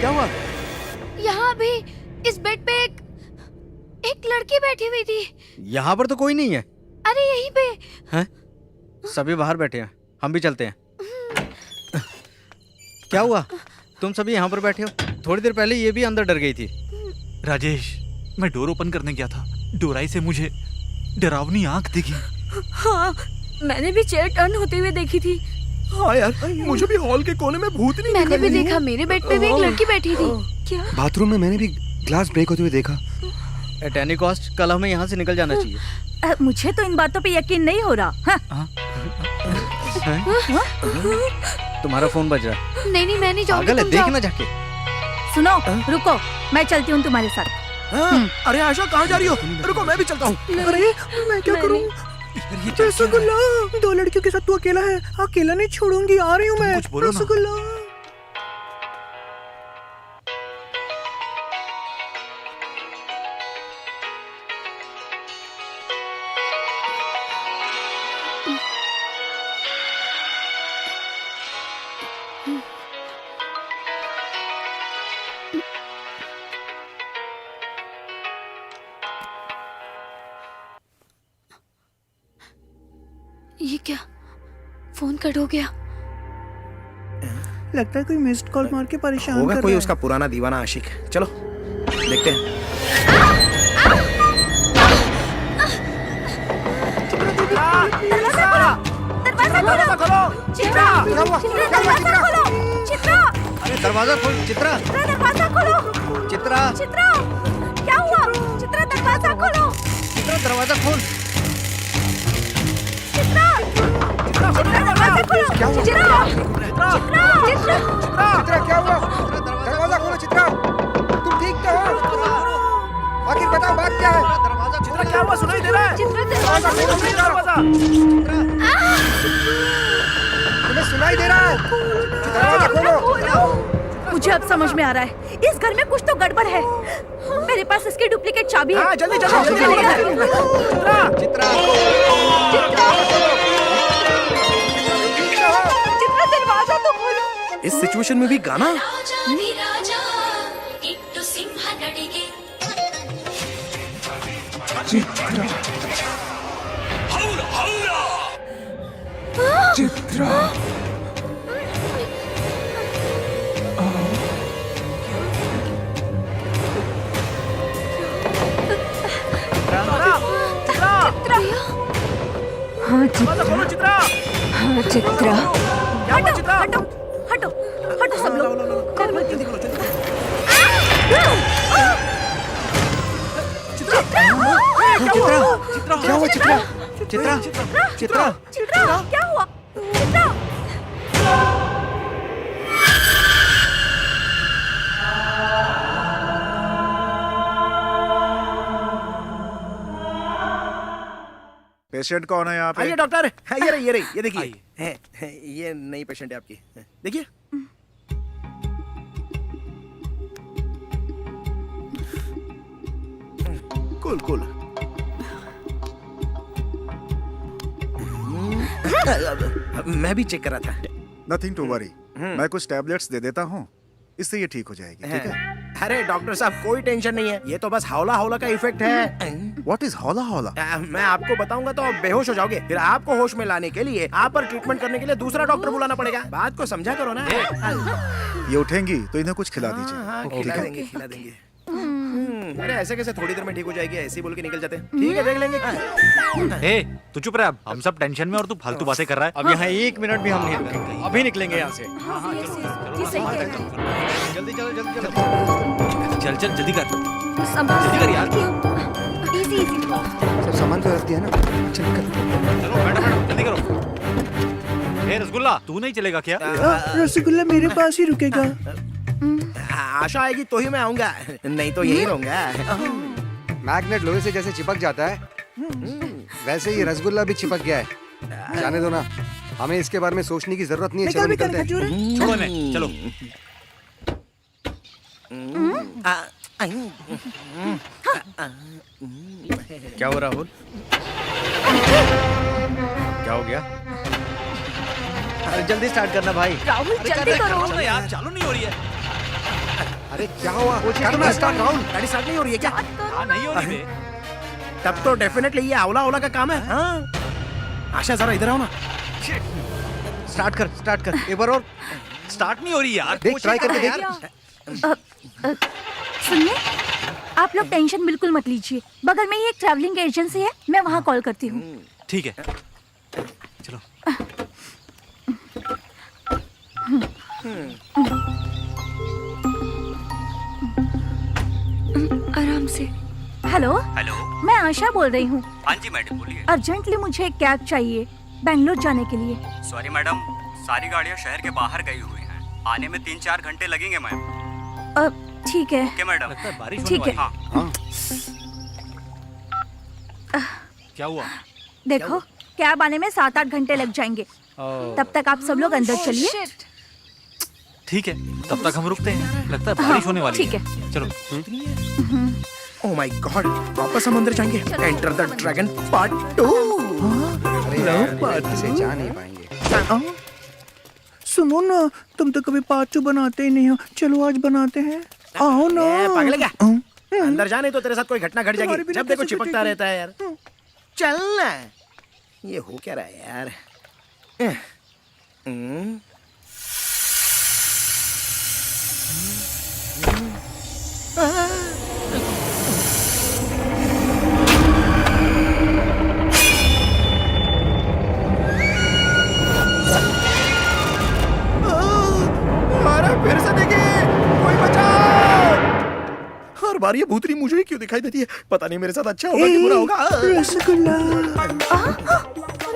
क्या हुआ? यहाँ भी इस बेड पे एक लड़की बैठी हुई थी। यहाँ पर तो कोई नहीं है। अरे यहीं पे। हैं? सभी बाहर बैठे हैं, हम भी चलते हैं। क्या हुआ? तुम सभी यहाँ पर बैठे हो? थोड़ी देर पहले ये भी अंदर डर गई थी। राजेश, मैं डोर ओपन करने गया था, डोराई से मुझे डरावनी आंख दिखी। हाँ, मैंने भी चेयर टर्न होते हुए देखी थी। हाँ यार, मुझे भी हॉल के कोने में भूतनी मैंने भी देखा, मेरे बेड पे भी एक लड़की बैठी थी। क्या? बाथरूम में मैंने भी ग्लास ब्रेक होते हुए देखा। एट एनी कॉस्ट कल हमें यहाँ से निकल जाना चाहिए। मुझे तो इन बातों पे यकीन नहीं हो रहा। हाँ? तुम्हारा फोन बज रहा। नहीं नहीं मैं नहीं जाऊंगी, पागल है, तुम देख जाओ। ना जाके। सुनो, रुको, मैं चलती हूँ तुम्हारे साथ। अरे आशा कहाँ जा रही हो? रुको मैं भी चलता हूँ। अरे मैं क्या करूँ? रसगुल्ला, 2 लड़कियों के साथ तू अकेला है। अकेला नहीं छोड़ूंगी, आ रही हूँ मैं। कुछ बोलो ना। रसगुल्ला। ये क्या, फोन कट हो गया। लगता है कोई मिस्ड कॉल मार के परेशान होगा कर कोई रहा उसका पुराना दीवाना आशिक। चलो देखते हैं। दरवाजा खोलो, चित्रा, दरवाजा खोलो, चित्रा, अरे दरवाजा खोल चित्रा। दरवाजा खोलो, चित्रा, चित्रा, क्या हुआ? चित्रा दरवाजा खोलो, चित्रा दरवाजा खोल। चित्रा, दरवाजा खोलो, चित्रा, चित्रा, चित्रा क्या हुआ? दरवाजा खोलो चित्रा। तुम ठीक तो हो? आखिर बताओ बात क्या है? चित्रा क्या हुआ? सुनाई दे रहा है? चित्रा दरवाजा खोलो, तुम्हें सुनाई दे रहा है? दरवाजा खोलो। मुझे अब समझ में आ रहा है, इस घर में कुछ तो गड़बड़ है। मेरे पास इसकी डुप्लीकेट चाबी है। हाँ जल्दी जल्दी जल्दी। चित्रा चित्रा दरवाजा तो खोलो। इस सिचुएशन में भी गाना? चित्रा, हाँ चित्रा, बोलो चित्रा। हाँ चित्रा, क्या हुआ चित्रा? हटो, हटो, हटो सब लोग। जल्दी करो जल्दी। चित्रा क्या हुआ? चित्रा चित्रा चित्रा चित्रा क्या हुआ? चित्रा, पेशेंट कौन है यहाँ पे? आइए डॉक्टर। ये रही ये देखिए। ये नई पेशेंट है आपकी। देखिए। Cool cool. मैं भी चेक कर रहा था। नथिंग टू वरी, मैं कुछ टैबलेट्स दे देता हूँ, इससे ये ठीक हो जाएगी। ठीक है? अरे डॉक्टर साहब कोई टेंशन नहीं है, ये तो बस हौला हौला का इफेक्ट है। व्हाट इज हौला हौला? मैं आपको बताऊंगा तो आप बेहोश हो जाओगे। फिर आपको होश में लाने के लिए आप पर ट्रीटमेंट करने के लिए दूसरा डॉक्टर बुलाना पड़ेगा। बात को समझा करो ना। ये उठेंगी तो इन्हें कुछ खिला दीजिए। हाँ, खिला देंगे खिला देंगे। अरे ऐसे कैसे थोड़ी देर में ठीक हो जाएगी? ऐसे ही बोल के निकल जाते हैं। ठीक है देख लेंगे। ए, तू चुप रह अब। हम सब टेंशन में और तू फालतू बातें कर रहा है। अब यहाँ 1 मिनट भी हम नहीं रुकेंगे, अभी निकलेंगे यहाँ से। ये सही कह रहे हैं। जल्दी चलो जल्दी चलो। चल चल जल्दी कर। संभाल जल्दी कर यार। Easy easy. सब सामान तो रख दिया ना? चल कर। चलो बैठो बैठो जल्दी करो। ए रसगुल्ला तू नहीं चलेगा क्या? रसगुल्ला मेरे पास ही रुकेगा। आशा आएगी तो ही मैं आऊंगा, नहीं तो यही रहूंगा। मैग्नेट लोहे से जैसे चिपक जाता है, वैसे ही रसगुल्ला भी चिपक गया है। जाने दो ना, हमें इसके बारे में सोचने की जरूरत नहीं है। चलो निकलते हैं। छोड़ो इन्हें, चलो। क्या हुआ राहुल? क्या हो गया? अरे जल्दी स्टार्ट करना भाई। राहुल जल्दी करो। यार चालू नहीं हो रही है। अरे क्या हुआ? करना स्टार्ट राहुल। गाड़ी स्टार्ट नहीं हो रही है क्या? हाँ नहीं हो रही बे। तब तो डेफिनेटली ये अवला अवला का काम है। हाँ आशा जरा इधर आओ ना। स्टार्ट कर एक बार और। स्टार्ट नहीं हो रही यार। देख ट्राई करके देख। सुनिए, आप लोग टेंशन बिल्कुल मत लीजिए। बगल में ही एक ट्रैवलिंग एजेंसी है, मैं वहाँ कॉल करती हूँ। ठीक है चलो। आराम से। हेलो हेलो मैं आशा बोल रही हूँ। हाँ जी मैडम बोलिए। अर्जेंटली मुझे एक कैब चाहिए बैंगलोर जाने के लिए। सॉरी मैडम, सारी गाड़ियाँ शहर के बाहर गई हुई हैं। आने में 3-4 घंटे लगेंगे मैम। ठीक है। Okay madam. लगता है बारिश ठीक होने है। वाली क्या हुआ? देखो कैब आने में 7-8 घंटे लग जाएंगे। तब तक आप सब लोग अंदर चलिए। ठीक है, तब तक हम रुकते हैं। लगता है बारिश होने वाली ठीक है। चलो। ओह माय गॉड, वापस हम अंदर जाएंगे। Enter the dragon part 2। अरे यार, इसे जा नहीं पाएंगे। सुनो ना, तुम तो कभी पार्ट 2 बनाते ही नहीं हो। चलो आज बनाते हैं। आओ ना। पागल है क्या? अंदर जा, नहीं तो तेरे साथ कोई घटना घट जाएगी। जब देखो चिपकता रहता है यार। चल ना। ये हो क्या रहा है यार? अरे फिर से देखिए, कोई बचाओ! हर बार ये भूतनी मुझे ही क्यों दिखाई देती है? पता नहीं मेरे साथ अच्छा होगा कि बुरा होगा। रसगुल्ला।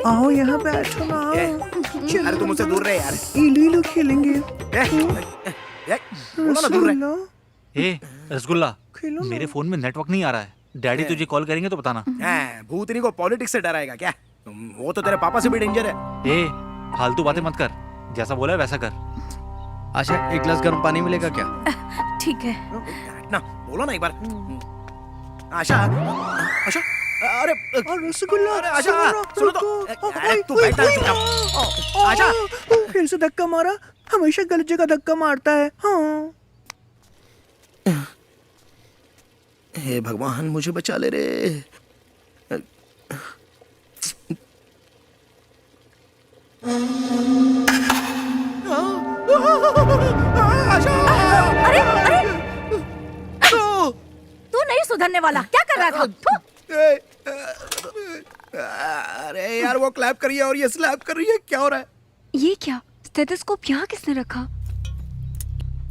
आओ यहाँ बैठो ना। अरे तुम मुझसे दूर रहे यार। इलू खेलेंगे। बोलो ना, दूर रहे। ए रसगुल्ला, खेलो ना। मेरे फोन में नेटवर्क नहीं आ रहा है। डैडी तुझे कॉल करेंगे तो बताना। भूतनी को पॉलिटिक्स से डराएगा क्या? वो तो तेरे पापा से भी डेंजर है। ए फालतू बातें मत कर, जैसा बोला है वैसा कर। आशा, एक गिलास गर्म पानी मिलेगा क्या? ठीक है। ना बोलो ना एक बार। आशा, आशा, अरे रसगुल्ला। अरे आशा, सुनो तो। अरे तू बैठ ना, चुपचाप। आशा, फिर से धक्का मारा। हमेशा गलत जगह धक्का मारता है। हाँ। हे भगवान, मुझे बचा ले रे। अरे अरे, तू नहीं सुधरने वाला। क्या कर रहा था? अरे यार, वो क्लैप कर रही है और ये स्लैप कर रही है। क्या हो रहा है? ये क्या? स्टेथोस्कोप यहाँ किसने रखा?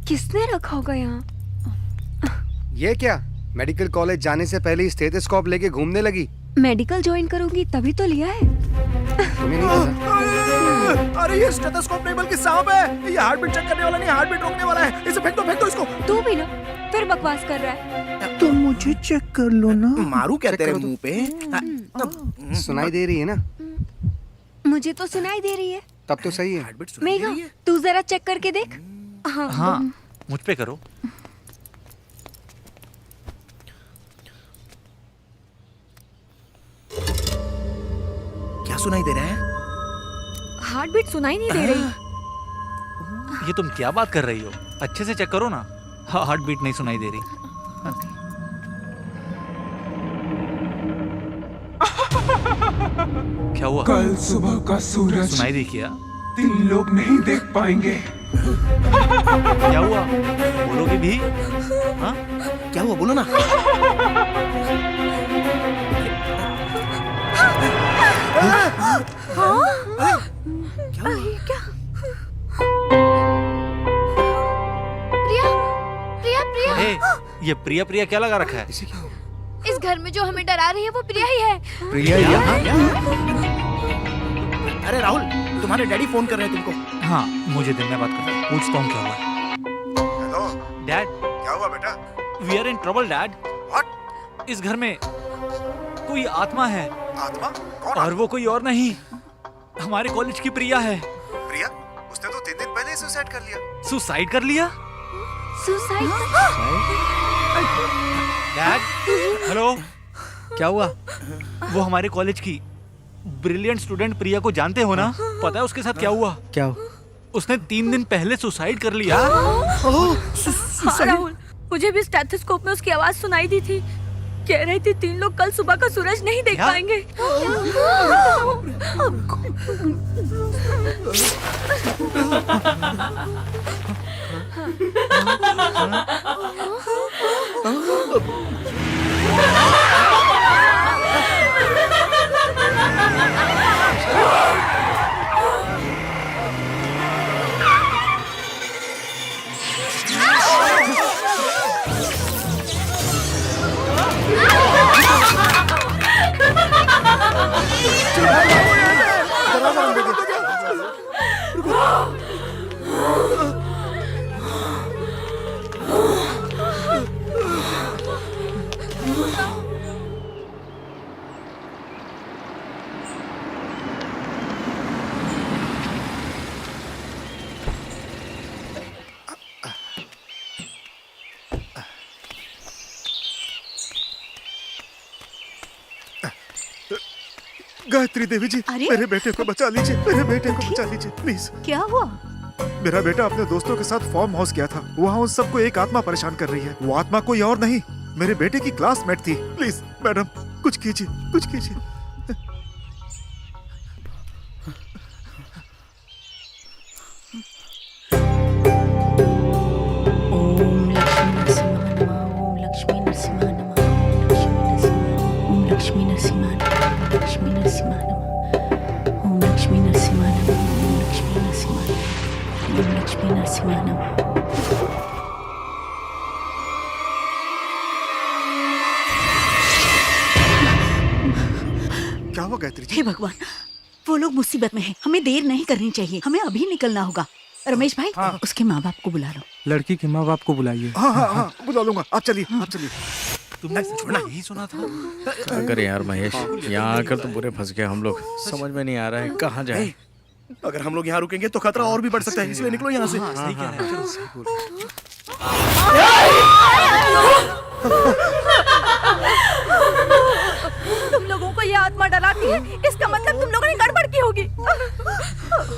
किसने रखा होगा यहाँ? ये क्या? मेडिकल कॉलेज जाने से पहले ही स्टेथोस्कोप लेके घूमने लगी। मेडिकल ज्वाइन करूंगी तभी तो लिया है। तुम्हें नहीं पता? अरे ये स्टेथोस्कोप नहीं बल्कि सांप है। ये हार्ट बीट चेक करने वाला नहीं, हार्ट बीट रोकने वाला है। इसे फेंक दो इसको। तू भी ना फिर बकवास कर रहा है। तो मुझे चेक कर लो ना। मारू क्या तेरे मुंह पे? सुनाई दे रही है ना? मुझे तो सुनाई दे रही है। तब तो सही है। हार्ट बीट सुनाई दे मेघा, रही है? तू जरा चेक करके देख। हाँ हाँ, मुझ पे करो। क्या सुनाई दे रहा है? हार्ट बीट सुनाई नहीं दे रही। ये तुम क्या बात कर रही हो? अच्छे से चेक करो ना। हार्ट बीट नहीं सुनाई दे रही। क्या हुआ? कल सुबह का सूरज सुनाई दी क्या? 3 लोग नहीं देख पाएंगे। क्या हुआ? बोलोगे भी? हाँ? क्या हुआ? बोलो ना। क्या? प्रिया, प्रिया, प्रिया। ए, ये प्रिया प्रिया क्या लगा रखा है? इस घर में जो हमें डरा रही है वो प्रिया ही है। प्रिया यहाँ? अरे राहुल, तुम्हारे डैडी फोन कर रहे हैं तुमको। हाँ, मुझे दिन में बात कर, पूछता हूँ क्या हुआ। हेलो, डैड, क्या हुआ बेटा? We are in trouble dad. What? इस घर में कोई आत्मा है। आत्मा? कौन? और वो कोई और नहीं, हमारे कॉलेज की प्रिया है। प्रिया? उसने तो 3 दिन पहले ही सुसाइड कर लिया। सुसाइड कर लिया? सुसाइड? Dad, hello. क्या हुआ? वो हमारे कॉलेज की ब्रिलियंट स्टूडेंट प्रिया को जानते हो ना? पता है उसके साथ क्या हुआ? क्या? उसने 3 दिन पहले सुसाइड कर लिया। हाँ, राहुल, मुझे भी स्टेथोस्कोप में उसकी आवाज सुनाई दी थी। कह रही थी 3 लोग कल सुबह का सूरज नहीं देख क्या? पाएंगे। गायत्री देवी जी, अरे? मेरे बेटे को बचा लीजिए, मेरे बेटे को बचा लीजिए प्लीज। क्या हुआ? मेरा बेटा अपने दोस्तों के साथ फार्म हाउस गया था। वहाँ उन सबको एक आत्मा परेशान कर रही है। वो आत्मा कोई और नहीं, मेरे बेटे की क्लासमेट थी। प्लीज मैडम, कुछ कीजिए, कुछ कीजिए। ओम लक्ष्मी नरसिम्हा नमः, ओम लक्ष्मी नरसिम्हा नमः, लक्ष्मी नरसिम्हा नमः, ओम लक्ष्मी नरसिम्हा नमः, ओम लक्ष्मी नरसिम्हा नमः, ओम लक्ष्मी नरसिम्हा नमः। क्या हुआ गायत्री जी? हे भगवान, वो लोग मुसीबत में हैं। हमें देर नहीं करनी चाहिए, हमें अभी निकलना होगा। रमेश भाई, उसके माँ बाप को बुला लो। लड़की के माँ बाप को बुलाइए। हाँ हाँ हाँ, बुला लूंगा। आप चलिए, आप चलिए। तुमने छोड़ा यही सुना था। क्या करें यार महेश, यहाँ आकर तो बुरे फंस गए हम लोग। समझ में नहीं आ रहा है कहाँ जाए। अगर हम लोग यहाँ रुकेंगे तो खतरा और भी बढ़ सकता है, इसलिए निकलो यहाँ से। सही कह रहे हैं। तुम लोगों को ये आत्मा डराती है, इसका मतलब तुम लोगों ने गड़बड़ की होगी।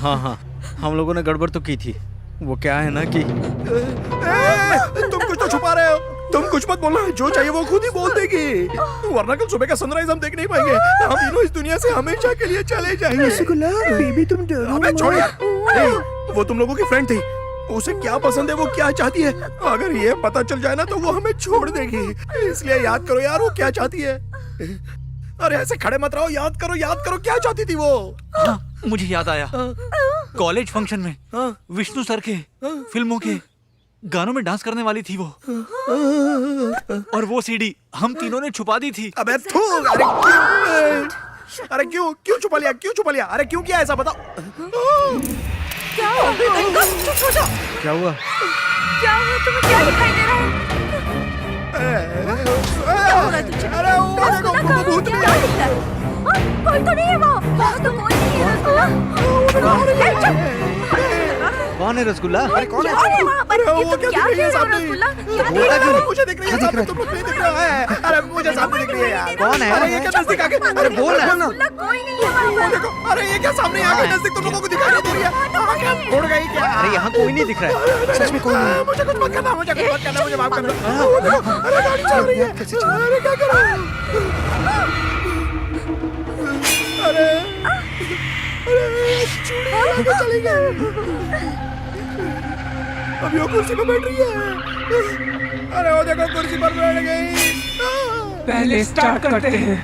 हाँ हाँ, हम लोगों ने गड़बड़ तो की थी। वो क्या है ना कि तुम कुछ तो छुपा रहे हो। तुम कुछ मत बोलना, जो चाहिए वो खुद ही बोल देगी, वरना कल सुबह का सनराइज हम देख नहीं पाएंगे। हम तीनों इस दुनिया से हमेशा के लिए चले जाएंगे। रसगुल्ला बेबी तुम डरो अबे मत। छोड़ यार। वो तुम लोगों की फ्रेंड थी, उसे क्या पसंद है, वो क्या चाहती है, अगर ये पता चल जाए ना तो वो हमें छोड़ देगी। इसलिए याद करो यार, वो क्या चाहती है। अरे ऐसे खड़े मत रहो, याद करो, याद करो, क्या चाहती थी वो। हाँ, मुझे याद आया। कॉलेज फंक्शन में विष्णु सर के फिल्मों के गानों में डांस करने वाली थी वो। और वो सीडी हम तीनों ने छुपा दी थी। अबे थू, अरे क्यों क्यों छुपा लिया, क्यों छुपा लिया, अरे क्यों किया ऐसा बताओ। क्या हुआ? चुप हो जाओ। क्या हुआ? क्या हुआ? तुम्हें क्या दिखाई दे रहा है? अरे वो देखो, भूत भी क्या दिख रहा है? हाँ, कोई तो नहीं है वहाँ। वहाँ तो कोई नहीं है रसगुल्ला। कौन है रसगुल्ला? अरे कौन है वहाँ पर? ये तुम क्या देख रहे हो रसगुल्ला? क्या देख रहे हो? मुझे दिख रही है सामने, तुम लोग नहीं दिख रहे है। अरे मुझे सामने दिख रही है यार। कौन है? अरे ये क्या नजदीक आके, अरे बोल ना। रसगुल्ला कोई नहीं है वहाँ वो पर। देखो, अरे ये क्या सामने आके नजदीक तुम लोगों को दिखाई नहीं दे रही है। उड़ गई क्या? अरे यहाँ कोई नहीं दिख रहा है। सच में कोई नहीं। मुझे कुछ मत करना, मुझे कुछ मत करना, मुझे माफ करना। वो देखो, अरे गाड़ी चल रही है। अरे क्या करो? अरे चूड़ी लेके चली गई। अभी वो कुर्सी पे बैठ रही है। अरे वो देखो कुर्सी पर बैठ गई। पहले स्टार्ट करते हैं।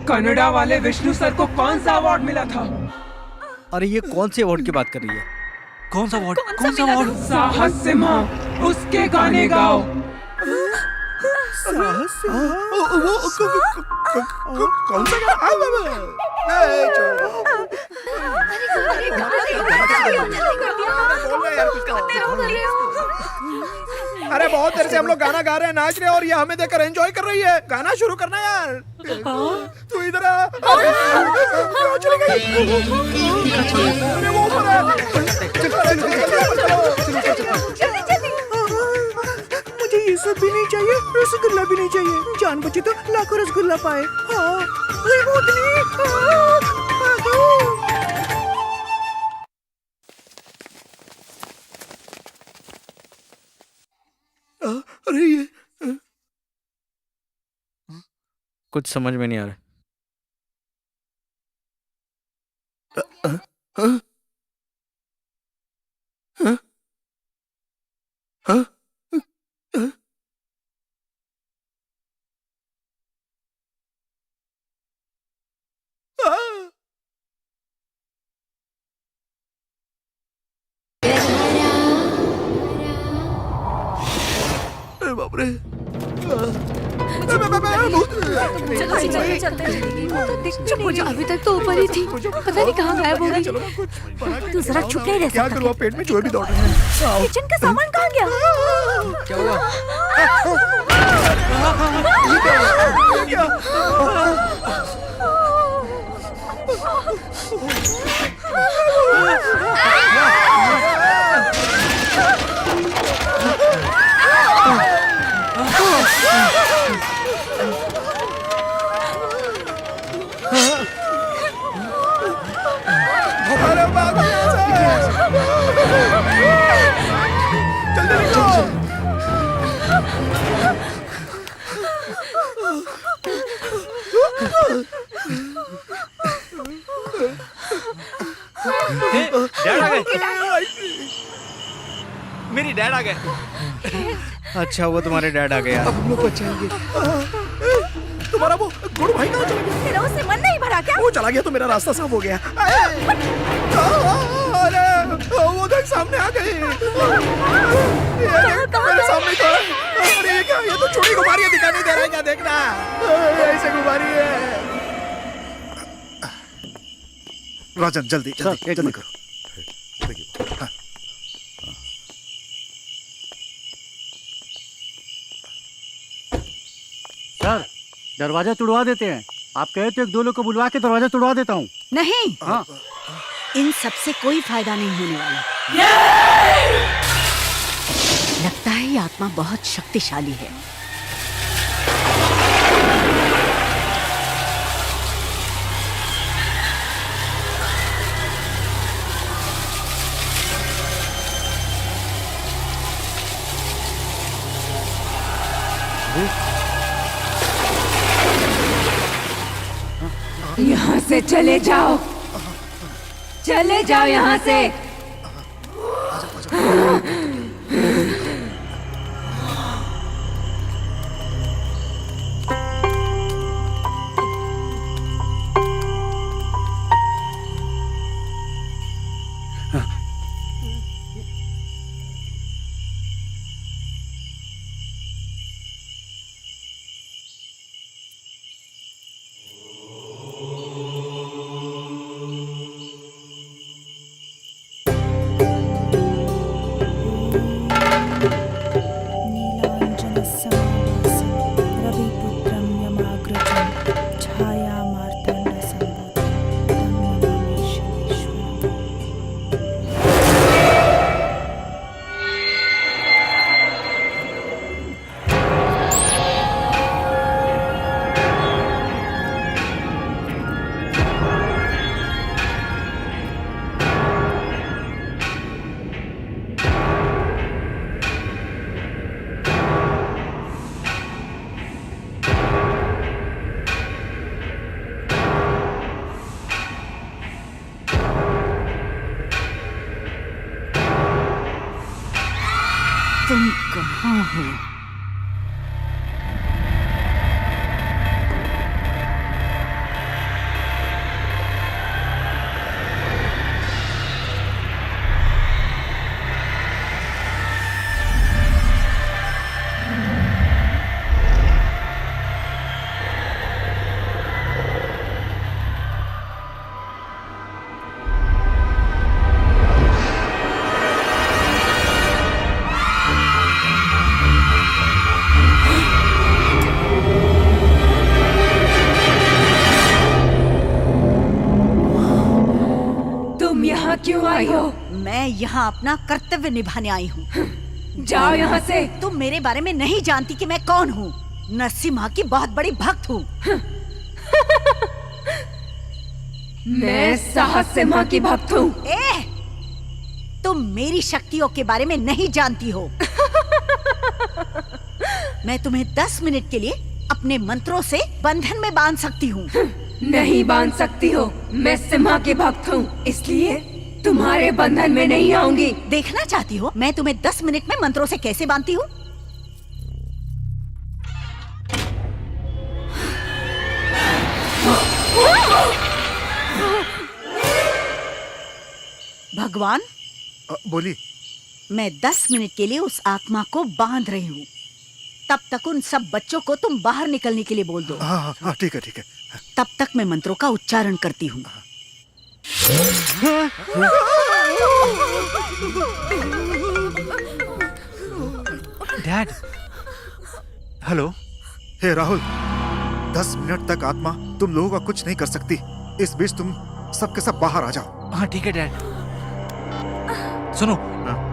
कनाडा वाले विष्णु सर को कौन सा अवार्ड मिला था? अरे ये कौन से अवार्ड की बात कर रही है? कौन सा अवार्ड? कौन सा अवार्ड? साहस सिम्हा, उसके गाने गाओ। वो कौन सा गाना? अरे बहुत देर से हम लोग गाना गा रहे हैं, नाच रहे हैं और ये हमें देखकर एंजॉय कर रही है। गाना शुरू करना यार। तू इधर आ। चली गई। अरे वो ऊपर है। मुझे ये सब भी नहीं चाहिए, रसगुल्ला भी नहीं चाहिए। जान बचे तो लाखों रसगुल्ला पाए। हाँ, ये भूतनी। अरे ये कुछ समझ में नहीं आ रहा। बाप रे। चुप हो जाओ, अभी तक तो ऊपर ही थी, पता नहीं कहाँ गायब हो गई। तू जरा चुप नहीं रह क्या सकता? करूँ, पेट में चूहे भी दौड़ रहे हैं। किचन का सामान कहाँ गया? क्या हुआ? अरे भागो यहाँ से। जल्दी निकलो। डैड आ गए। मेरी डैड आ गए। अच्छा वो तुम्हारे डैड आ गया। अब हम लोग बचाएंगे। तुम्हारा वो गुरु भाई कहाँ चला गया? तेरा उससे मन नहीं भरा क्या? वो चला गया तो मेरा रास्ता साफ हो गया। अरे वो देख सामने आ गई। मेरे सामने तो अरे ये क्या? ये तो छोटी गुब्बारियां दिखाई नहीं दे रहा है क्या? देखना ऐसे गुब्बारी है। राजन जल्दी जल्दी जल्दी करो। हाँ। सर दरवाजा तुड़वा देते हैं। आप कहे तो एक दो लोग को बुलवा के दरवाजा तुड़वा देता हूँ। नहीं, हाँ इन सब से कोई फायदा नहीं होने वाला। लगता है ये आत्मा बहुत शक्तिशाली है। यहाँ से चले जाओ, चले जाओ यहाँ से। तुम कहाँ हो? क्यों आई हो? मैं यहाँ अपना कर्तव्य निभाने आई हूँ। जाओ यहाँ से। तुम मेरे बारे में नहीं जानती कि मैं कौन हूँ। नरसिम्हा की बहुत बड़ी भक्त हूँ। मैं साहस सिम्हा की भक्त हूँ। तुम मेरी शक्तियों के बारे में नहीं जानती हो। मैं तुम्हें 10 मिनट के लिए अपने मंत्रों से बंधन में बांध सकती हूँ। नहीं बांध सकती हो। मैं सिम्हा की भक्त हूँ, इसलिए तुम्हारे बंधन में नहीं आऊंगी। देखना चाहती हो मैं तुम्हें 10 मिनट में मंत्रों से कैसे बांधती हूँ? भगवान बोली। मैं 10 मिनट के लिए उस आत्मा को बांध रही हूँ। तब तक उन सब बच्चों को तुम बाहर निकलने के लिए बोल दो। हाँ ठीक है ठीक है। तब तक मैं मंत्रों का उच्चारण करती हूँ। डैड। हेलो। हे राहुल, 10 मिनट तक आत्मा तुम लोगों का कुछ नहीं कर सकती। इस बीच तुम सबके सब बाहर आ जाओ। हाँ ठीक है डैड। सुनो,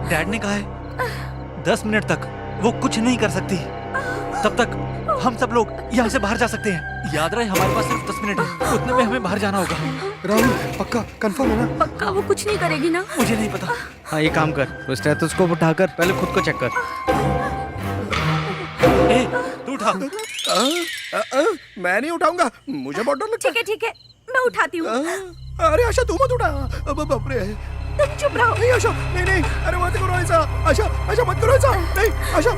डैड ने कहा है 10 मिनट तक वो कुछ नहीं कर सकती। तब तक हम सब लोग यहाँ से बाहर जा सकते हैं। याद रहे हमारे पास सिर्फ 10 मिनट है, उतने में हमें बाहर जाना होगा। राहुल पक्का कंफर्म है ना? पक्का वो कुछ नहीं करेगी ना? मुझे नहीं पता। हाँ, ये काम कर, वो स्टेथोस्कोप उठाकर पहले खुद को चेक कर। ए, तू उठा। मैं नहीं उठाऊंगा, मुझे बहुत डर लगता है। ठीक है मैं उठाती हूँ। अरे आशा तू मत उठा। बाप रे। तुम चुप रहो। नहीं आशा, नहीं, अरे मत करो ऐसा। आशा मत करो ऐसा। नहीं आशा।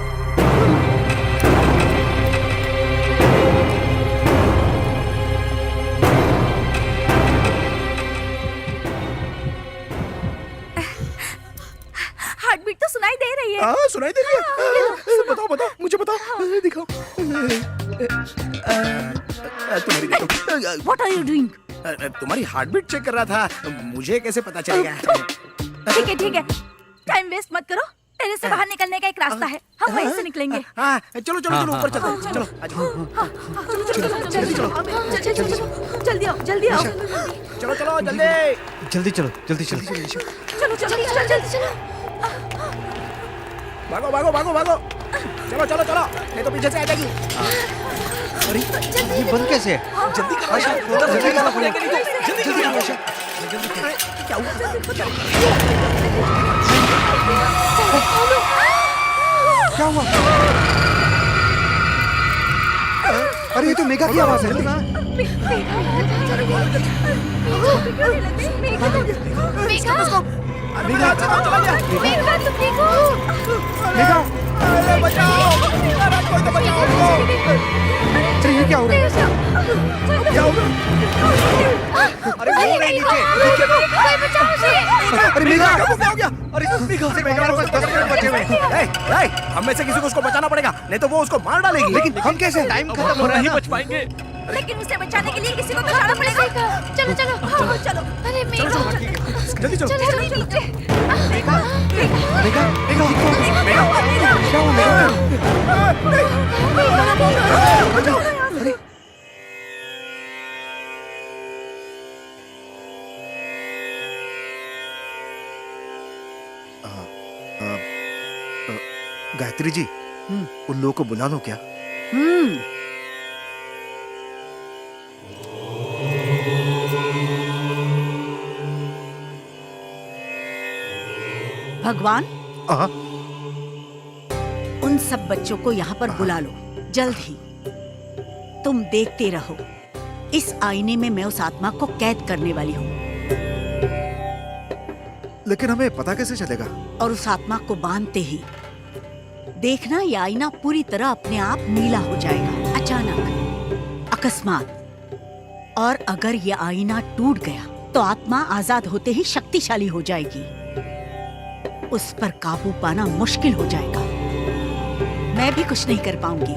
हार्ट बीट तो सुनाई दे रही है। हाँ सुनाई दे रही है। बताओ मुझे बताओ। दिखाओ। तुम्हारी देखो। What are you doing? तुम्हारी हार्ट बीट चेक कर रहा था, मुझे कैसे पता चलेगा? ठीक है टाइम वेस्ट मत करो। टेरेस से बाहर निकलने का एक रास्ता है, हम वहीं से निकलेंगे। हाँ चलो ऊपर चलते हैं। चलो जल्दी आओ जल्दी जल्दी चलो। चलो। भागो। चलो नहीं तो पीछे से आ जाएगी। अरे ये बंद कैसे है? जल्दी करो आशा। क्या हुआ? अरे ये तो मेघा की आवाज है। बचाओ। अरे ये क्या हो रहा है? अरे वो रही नीचे। अरे मेघा क्या हो गया? मेघा को 10 मिनट बचे हुए हैं। हम में से किसी को उसको बचाना पड़ेगा, नहीं तो वो उसको मार डालेगी। लेकिन हम कैसे? टाइम खत्म हो रहा है, नहीं बच पाएंगे। लेकिन उसे बचाने के लिए किसी को तो जाना पड़ेगा। चलो। अरे मेघा जल्दी चलो। मेघा गायत्री जी, उन लोगों को बुला लो क्या? भगवान, उन सब बच्चों को यहाँ पर बुला लो जल्द ही। तुम देखते रहो, इस आईने में मैं उस आत्मा को कैद करने वाली हूँ। लेकिन हमें पता कैसे चलेगा? और उस आत्मा को बांधते ही देखना, ये आईना पूरी तरह अपने आप नीला हो जाएगा, अचानक, अकस्मात। और अगर ये आईना टूट गया तो आत्मा आजाद होते ही शक्तिशाली हो जाएगी। उस पर काबू पाना मुश्किल हो जाएगा। मैं भी कुछ नहीं कर पाऊंगी।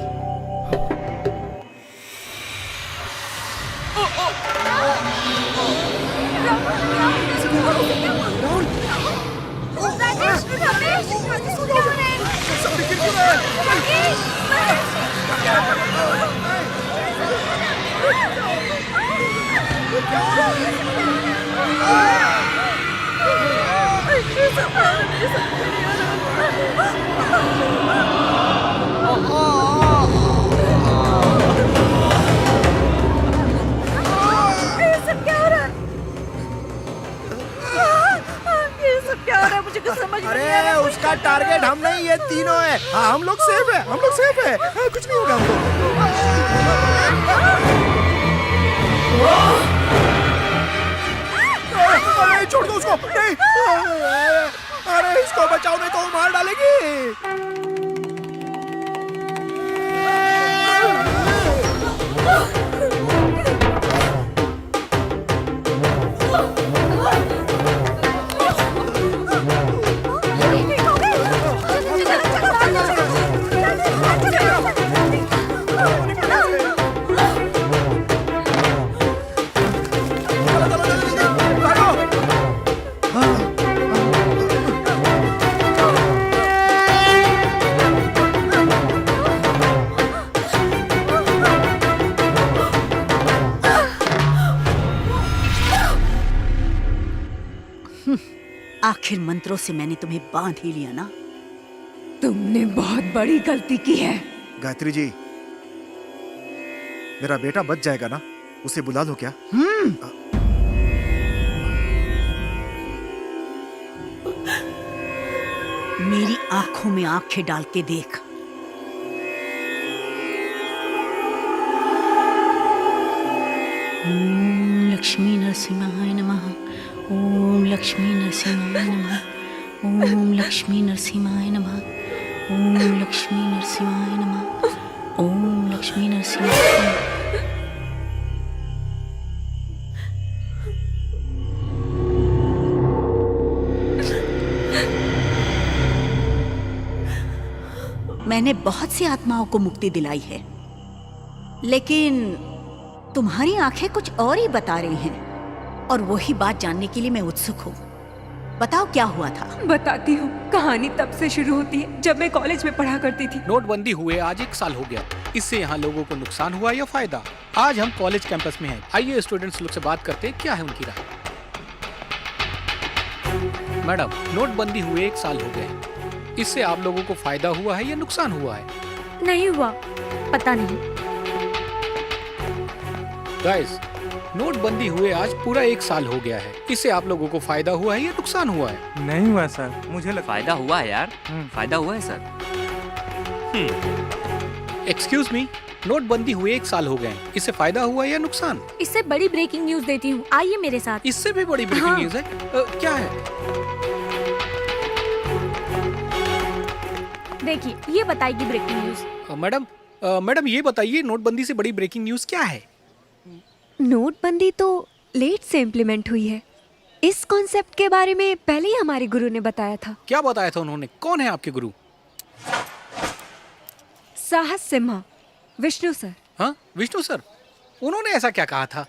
अरे उसका टारगेट हम नहीं, ये तीनों है। हाँ हम लोग सेफ है। हाँ, कुछ नहीं होगा हमको। अरे छोड़ दो उसको। नहीं, अरे इसको बचाओ, नहीं तो वो मार डालेगी। आखिर मंत्रों से मैंने तुम्हें बांध ही लिया ना। तुमने बहुत बड़ी गलती की है। गायत्री जी, मेरा बेटा बच जाएगा ना? उसे बुला लो क्या? मेरी आंखों में आंखें डाल के देख। ओम लक्ष्मी नरसिंहाय नमः। ओम लक्ष्मी नरसिंहाय नमः। ओम लक्ष्मी नरसिंहाय नमः। ओम लक्ष्मी नरसिंहाय नमः। ओम लक्ष्मी नरसिंहाय नमः। मैंने बहुत सी आत्माओं को मुक्ति दिलाई है, लेकिन तुम्हारी आंखें कुछ और ही बता रही हैं, और वही बात जानने के लिए मैं उत्सुक हूँ। बताओ क्या हुआ था। बताती हूँ। कहानी तब से शुरू होती है जब मैं कॉलेज में पढ़ा करती थी। नोटबंदी हुए आज 1 साल हो गया। इससे यहाँ लोगों को नुकसान हुआ या फायदा? आज हम कॉलेज कैंपस में हैं। आइए स्टूडेंट्स लोग से बात करते हैं, क्या है उनकी राय। मैडम, नोटबंदी हुए 1 साल हो गए, इससे आप लोगों को फायदा हुआ है या नुकसान हुआ है? नहीं हुआ, पता नहीं। गाइस, नोटबंदी हुए आज पूरा 1 साल हो गया है, इससे आप लोगों को फायदा हुआ है या नुकसान हुआ है? नहीं हुआ सर, मुझे लगता फायदा हुआ है यार, फायदा हुआ है सर। एक्सक्यूज मी, नोटबंदी हुए 1 साल हो गए, इससे फायदा हुआ है या नुकसान? इससे बड़ी ब्रेकिंग न्यूज देती हूँ, आइए मेरे साथ। इससे भी बड़ी ब्रेकिंग न्यूज है। क्या है? देखिए, ये बताएगी ब्रेकिंग न्यूज। मैडम ये बताइए, नोटबंदी से बड़ी ब्रेकिंग न्यूज क्या है? नोटबंदी तो लेट से इम्प्लीमेंट हुई है। इस कॉन्सेप्ट के बारे में पहले ही हमारे गुरु ने बताया था। क्या बताया था उन्होंने? कौन है आपके गुरु? साहस सिम्हा, विष्णु सर। हाँ, विष्णु सर, उन्होंने ऐसा क्या कहा था?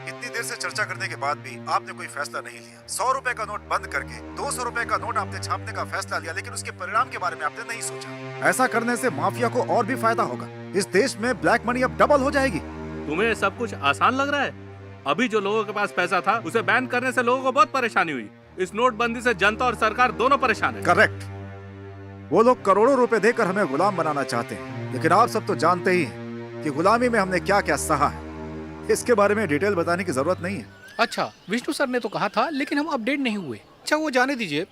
इतनी देर से चर्चा करने के बाद भी आपने कोई फैसला नहीं लिया। 100 रुपए का नोट बंद करके 200 रुपए का नोट आपने छापने का फैसला लिया, लेकिन उसके परिणाम के बारे में आपने नहीं सोचा। ऐसा करने से माफिया को और भी फायदा होगा। इस देश में ब्लैक मनी अब डबल हो जाएगी। तुम्हें सब कुछ आसान लग रहा है? अभी जो लोगों के पास पैसा था उसे बैन करने से लोगों को बहुत परेशानी हुई। इस नोटबंदी से जनता और सरकार दोनों परेशान है। करेक्ट। वो लोग करोड़ों रुपए देकर हमें गुलाम बनाना चाहते हैं, लेकिन आप सब तो जानते ही हैं कि गुलामी में हमने क्या क्या सहा है। इसके बारे में डिटेल बताने की जरूरत नहीं है। अच्छा, विष्णु सर ने तो कहा था, लेकिन हम अपडेट नहीं हुए। अच्छा, वो जाने दीजिए,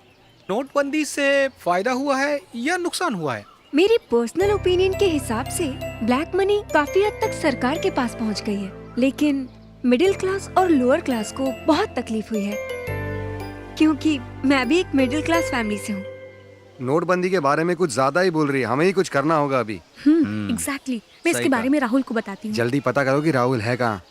नोटबंदी से फायदा हुआ है या नुकसान हुआ है? मेरी पर्सनल ओपिनियन के हिसाब से ब्लैक मनी काफी हद तक सरकार के पास पहुंच गई है, लेकिन मिडिल क्लास और लोअर क्लास को बहुत तकलीफ हुई है, क्योंकि मैं भी एक मिडिल क्लास फैमिली से हूँ। नोटबंदी के बारे में कुछ ज्यादा ही बोल रही है, हमें ही कुछ करना होगा अभी। एग्जैक्टली। मैं इसके बारे में राहुल को बताती हूँ। जल्दी पता करो कि राहुल है कहाँ।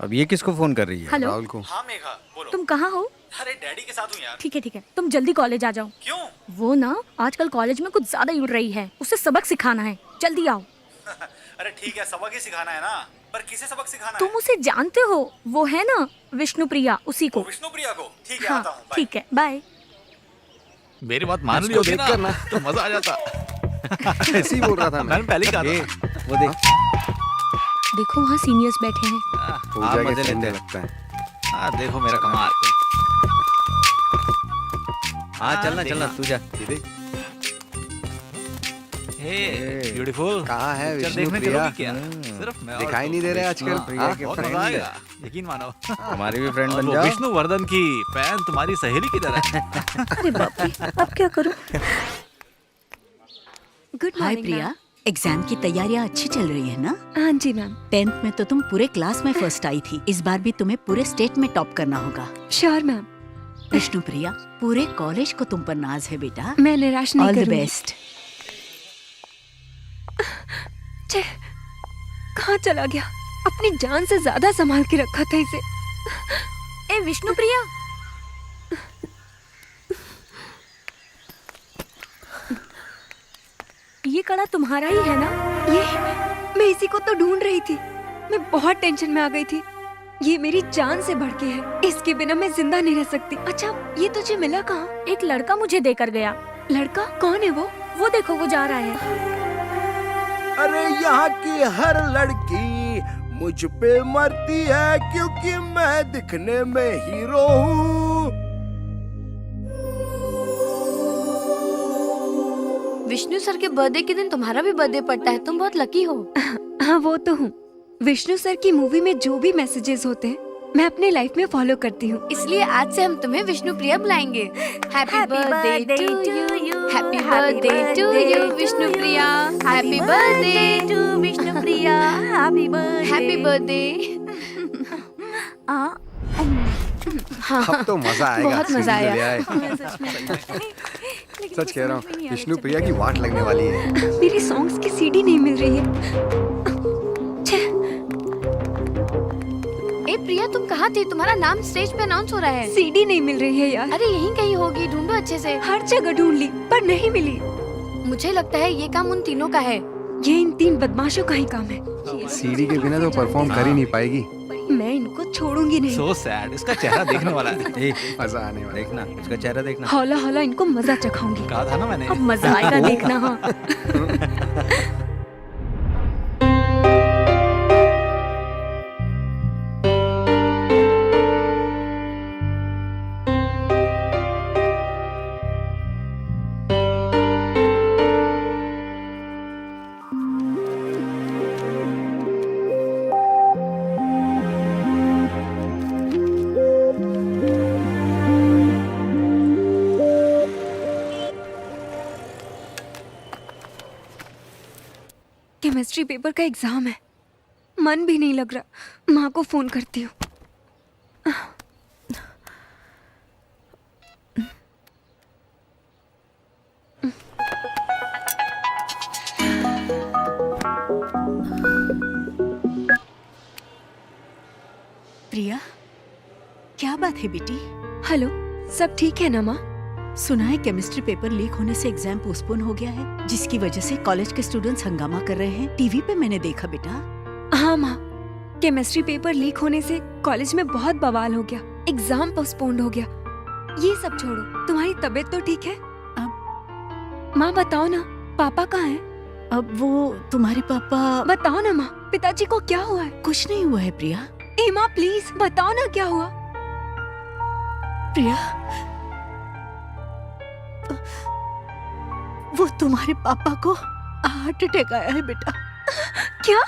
अब ये किसको फोन कर रही है? हेलो, राहुल को। हाँ मेघा, बोलो। तुम कहाँ हो? अरे डैडी के साथ हूँ यार। ठीक है, तुम जल्दी कॉलेज आ जाओ। क्यों? वो ना आजकल कॉलेज में कुछ ज्यादा ही उड़ रही है, उसे सबक सिखाना है, जल्दी आओ। अरे ठीक है, सबक ही सिखाना है ना, पर किसे सबक सिखाना तुम उसे जानते हो, वो है ना विष्णु प्रिया, उसी को। विष्णु प्रिया को? ठीक है, हाँ, आता हूँ। ठीक है, बाय। मेरी बात मान ली होती ना तो मजा आ जाता। ऐसे ही बोल रहा था मैंने पहले ही कहा था। वो देख, देखो वहाँ सीनियर्स बैठे हैं। पूजा के मजे चलने लेते लगता है। हाँ देखो मेरा कमाल। हाँ चलना तू जा। Hey beautiful. कहाँ है चल विष्णु देखने प्रिया? चलोगी क्या? सिर्फ मैं और दिखाई तुम। नहीं दे रहे आजकल। प्रिया हाँ? के बहुत फ्रेंड मजा है। आएगा, यकीन मानो। हमारी भी फ्रेंड और बन वो जाओ। विष्णु वर्धन की फैन तुम्हारी सहेली की तरह है। अरे बाप रे, अब क्या करूं? गुड हाय मॉर्निंग प्रिया, एग्जाम की तैयारियां अच्छी चल रही है ना? हाँ जी मैम। 10th में तो तुम पूरे क्लास में फर्स्ट आई थी, इस बार भी तुम्हें पूरे स्टेट में टॉप करना होगा। Sure ma'am. विष्णु प्रिया, पूरे कॉलेज को तुम पर नाज है बेटा। मैं निराश नहीं ऑल द करूंगी। बेस्ट। छे, कहाँ चला गया? अपनी जान से ज्यादा संभाल के रखा था इसे। ए विष्णु प्रिया, ये कड़ा तुम्हारा ही है ना? ये मैं इसी को तो ढूंढ रही थी। मैं बहुत टेंशन में आ गई थी। ये मेरी जान से बढ़ के है, इसके बिना मैं जिंदा नहीं रह सकती। अच्छा, ये तुझे मिला कहाँ? एक लड़का मुझे देकर गया। लड़का? कौन है वो? वो देखो, वो जा रहा है। अरे यहाँ की हर लड़की मुझ पे मरती है, क्योंकि मैं दिखने में हीरो हूँ। विष्णु सर के बर्थडे के दिन तुम्हारा भी बर्थडे पड़ता है, तुम बहुत लकी हो। हाँ वो तो हूँ। विष्णु सर की मूवी में जो भी मैसेजेस होते हैं मैं अपने लाइफ में फॉलो करती हूँ। इसलिए आज से हम तुम्हें विष्णु प्रिया बुलाएंगे। Happy birthday to you, happy birthday to you Vishnu Priya, happy birthday to Vishnu Priya, happy birthday. अब तो मजा आएगा। बहुत मजा आया। सच कह रहा हूँ, विष्णु प्रिया की वाट लगने वाली है। मेरी सॉन्ग्स की सीडी नहीं मिल रही है। ए प्रिया, तुम कहाँ थी? तुम्हारा नाम स्टेज पे अनाउंस हो रहा है। सीडी नहीं मिल रही है यार। अरे यहीं कहीं होगी, ढूंढो अच्छे से। हर जगह ढूंढ ली पर नहीं मिली। मुझे लगता है ये काम उन तीनों का है। ये इन 3 बदमाशों का ही काम है। सीडी के बिना तो परफॉर्म कर ही नहीं पाएगी। मैं इनको छोड़ूंगी नहीं। सो सैड, इसका चेहरा देखने वाला है। ए, मजा आने वाला। देखना उसका चेहरा देखना। हौला हौला इनको मजा चखाऊंगी। कहा था ना मैंने। अब मजा आएगा देखना। हाँ केमिस्ट्री पेपर का एग्जाम है, मन भी नहीं लग रहा। माँ को फोन करती हूँ। प्रिया, क्या बात है बेटी? हेलो, सब ठीक है ना माँ? सुना है केमिस्ट्री पेपर लीक होने से एग्जाम पोस्टपोन हो गया है, जिसकी वजह से कॉलेज के स्टूडेंट्स हंगामा कर रहे हैं। टीवी पे मैंने देखा बेटा। हाँ माँ, केमिस्ट्री पेपर लीक होने से कॉलेज में बहुत बवाल हो गया, एग्जाम पोस्टपोन्ड हो गया। ये सब छोड़ो, तुम्हारी तबीयत तो ठीक है? माँ बताओ ना, पापा कहाँ हैं? अब वो तुम्हारे पापा। बताओ ना माँ, पिताजी को क्या हुआ है? कुछ नहीं हुआ है प्रिया। ए माँ प्लीज बताओ ना क्या हुआ? प्रिया, वो तुम्हारे पापा को हार्ट अटैक आया है बेटा। क्या?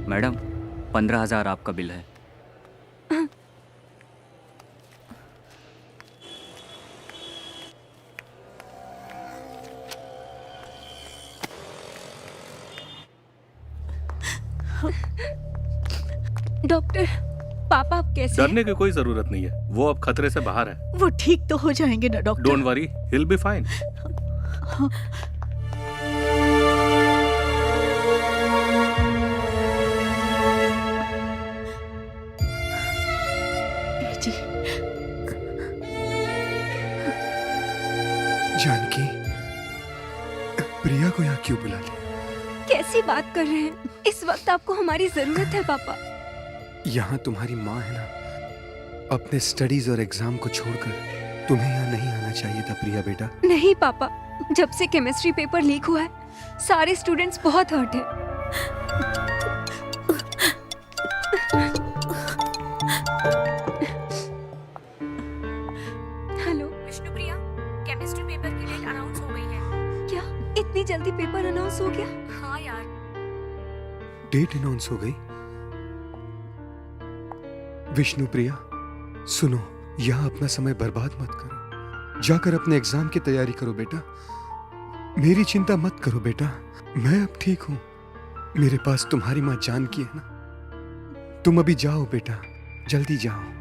मैडम, 15,000 आपका बिल है। डॉक्टर, पापा अब कैसे हैं? डरने की कोई जरूरत नहीं है, वो अब खतरे से बाहर है। वो ठीक तो हो जाएंगे ना doctor? Don't worry, he will be fine. Janaki, Priya को यहाँ क्यों बुला लिया? कैसी बात कर रहे हैं? इस वक्त आपको हमारी जरूरत है पापा। यहाँ तुम्हारी माँ है ना। अपने स्टडीज और एग्जाम को छोड़कर तुम्हें यहाँ नहीं आना चाहिए था प्रिया बेटा। नहीं पापा, जब से केमिस्ट्री पेपर लीक हुआ है, सारे स्टूडेंट्स बहुत हर्ट हैं। हेलो विष्णुप्रिया, केमिस्ट्री पेपर की डेट अनाउंस हो गई है। क्या इतनी जल्दी पेपर अनाउंस हो गया? हाँ यार। डेट अनाउंस हो गई? विष्णुप्रिया सुनो, यहाँ अपना समय बर्बाद मत करो। जाकर अपने एग्जाम की तैयारी करो बेटा। मेरी चिंता मत करो बेटा, मैं अब ठीक हूँ। मेरे पास तुम्हारी माँ जानकी है ना। तुम अभी जाओ बेटा, जल्दी जाओ।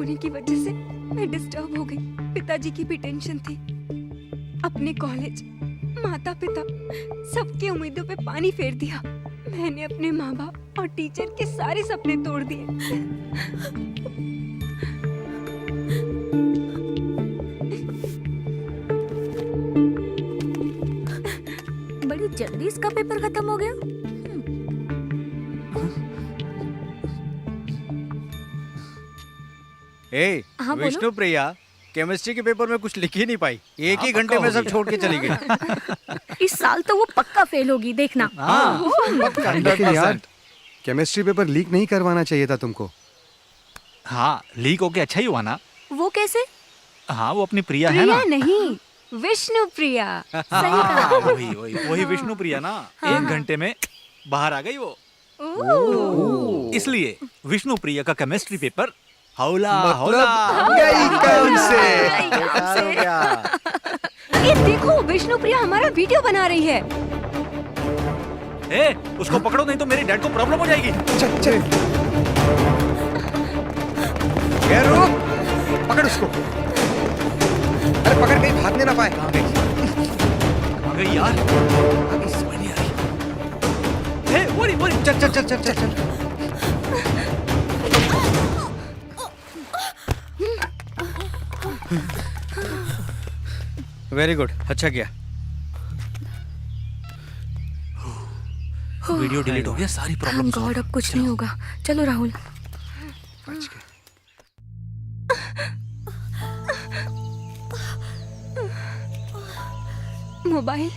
होने की वजह से मैं डिस्टर्ब हो गई। पिताजी की भी टेंशन थी। अपने कॉलेज, माता पिता, सबकी उम्मीदों पे पानी फेर दिया। मैंने अपने माँ बाप और टीचर के सारे सपने तोड़ दिए। बड़ी जल्दी इसका पेपर खत्म हो गया। ए, हाँ, बोलो। विष्णु प्रिया केमिस्ट्री के पेपर में कुछ लिख ही नहीं पाई। एक ही घंटे में सब छोड़ के चली गई। इस साल तो वो पक्का फेल होगी, देखना। लेकिन यार केमिस्ट्री पेपर लीक नहीं करवाना चाहिए था तुमको। हाँ, लीक होके अच्छा ही हुआ ना। वो कैसे? हाँ, वो अपनी प्रिया है ना। प्रिया नहीं, विष्णु प्रिया। सही कहा। वही विष्णु प्रिया ना। एक घंटे में बाहर आ गई वो। इसलिए विष्णु प्रिया का केमिस्ट्री पेपर हौला हौला। यही काम से। ये देखो, विष्णु प्रिया हमारा वीडियो बना रही है। ए, उसको पकड़ो नहीं तो मेरे डैड को प्रॉब्लम हो जाएगी। चल चल। ये रुक, पकड़ उसको। अरे पकड़, कहीं भागने ना पाए। कहाँ गई यार? अभी समझ नहीं आ रही। ए, वो चल चल चल चल चल चल। वेरी गुड, अच्छा किया। वीडियो डिलीट हो गया, सारी प्रॉब्लम गॉड, अब कुछ नहीं होगा। चलो राहुल। मोबाइल,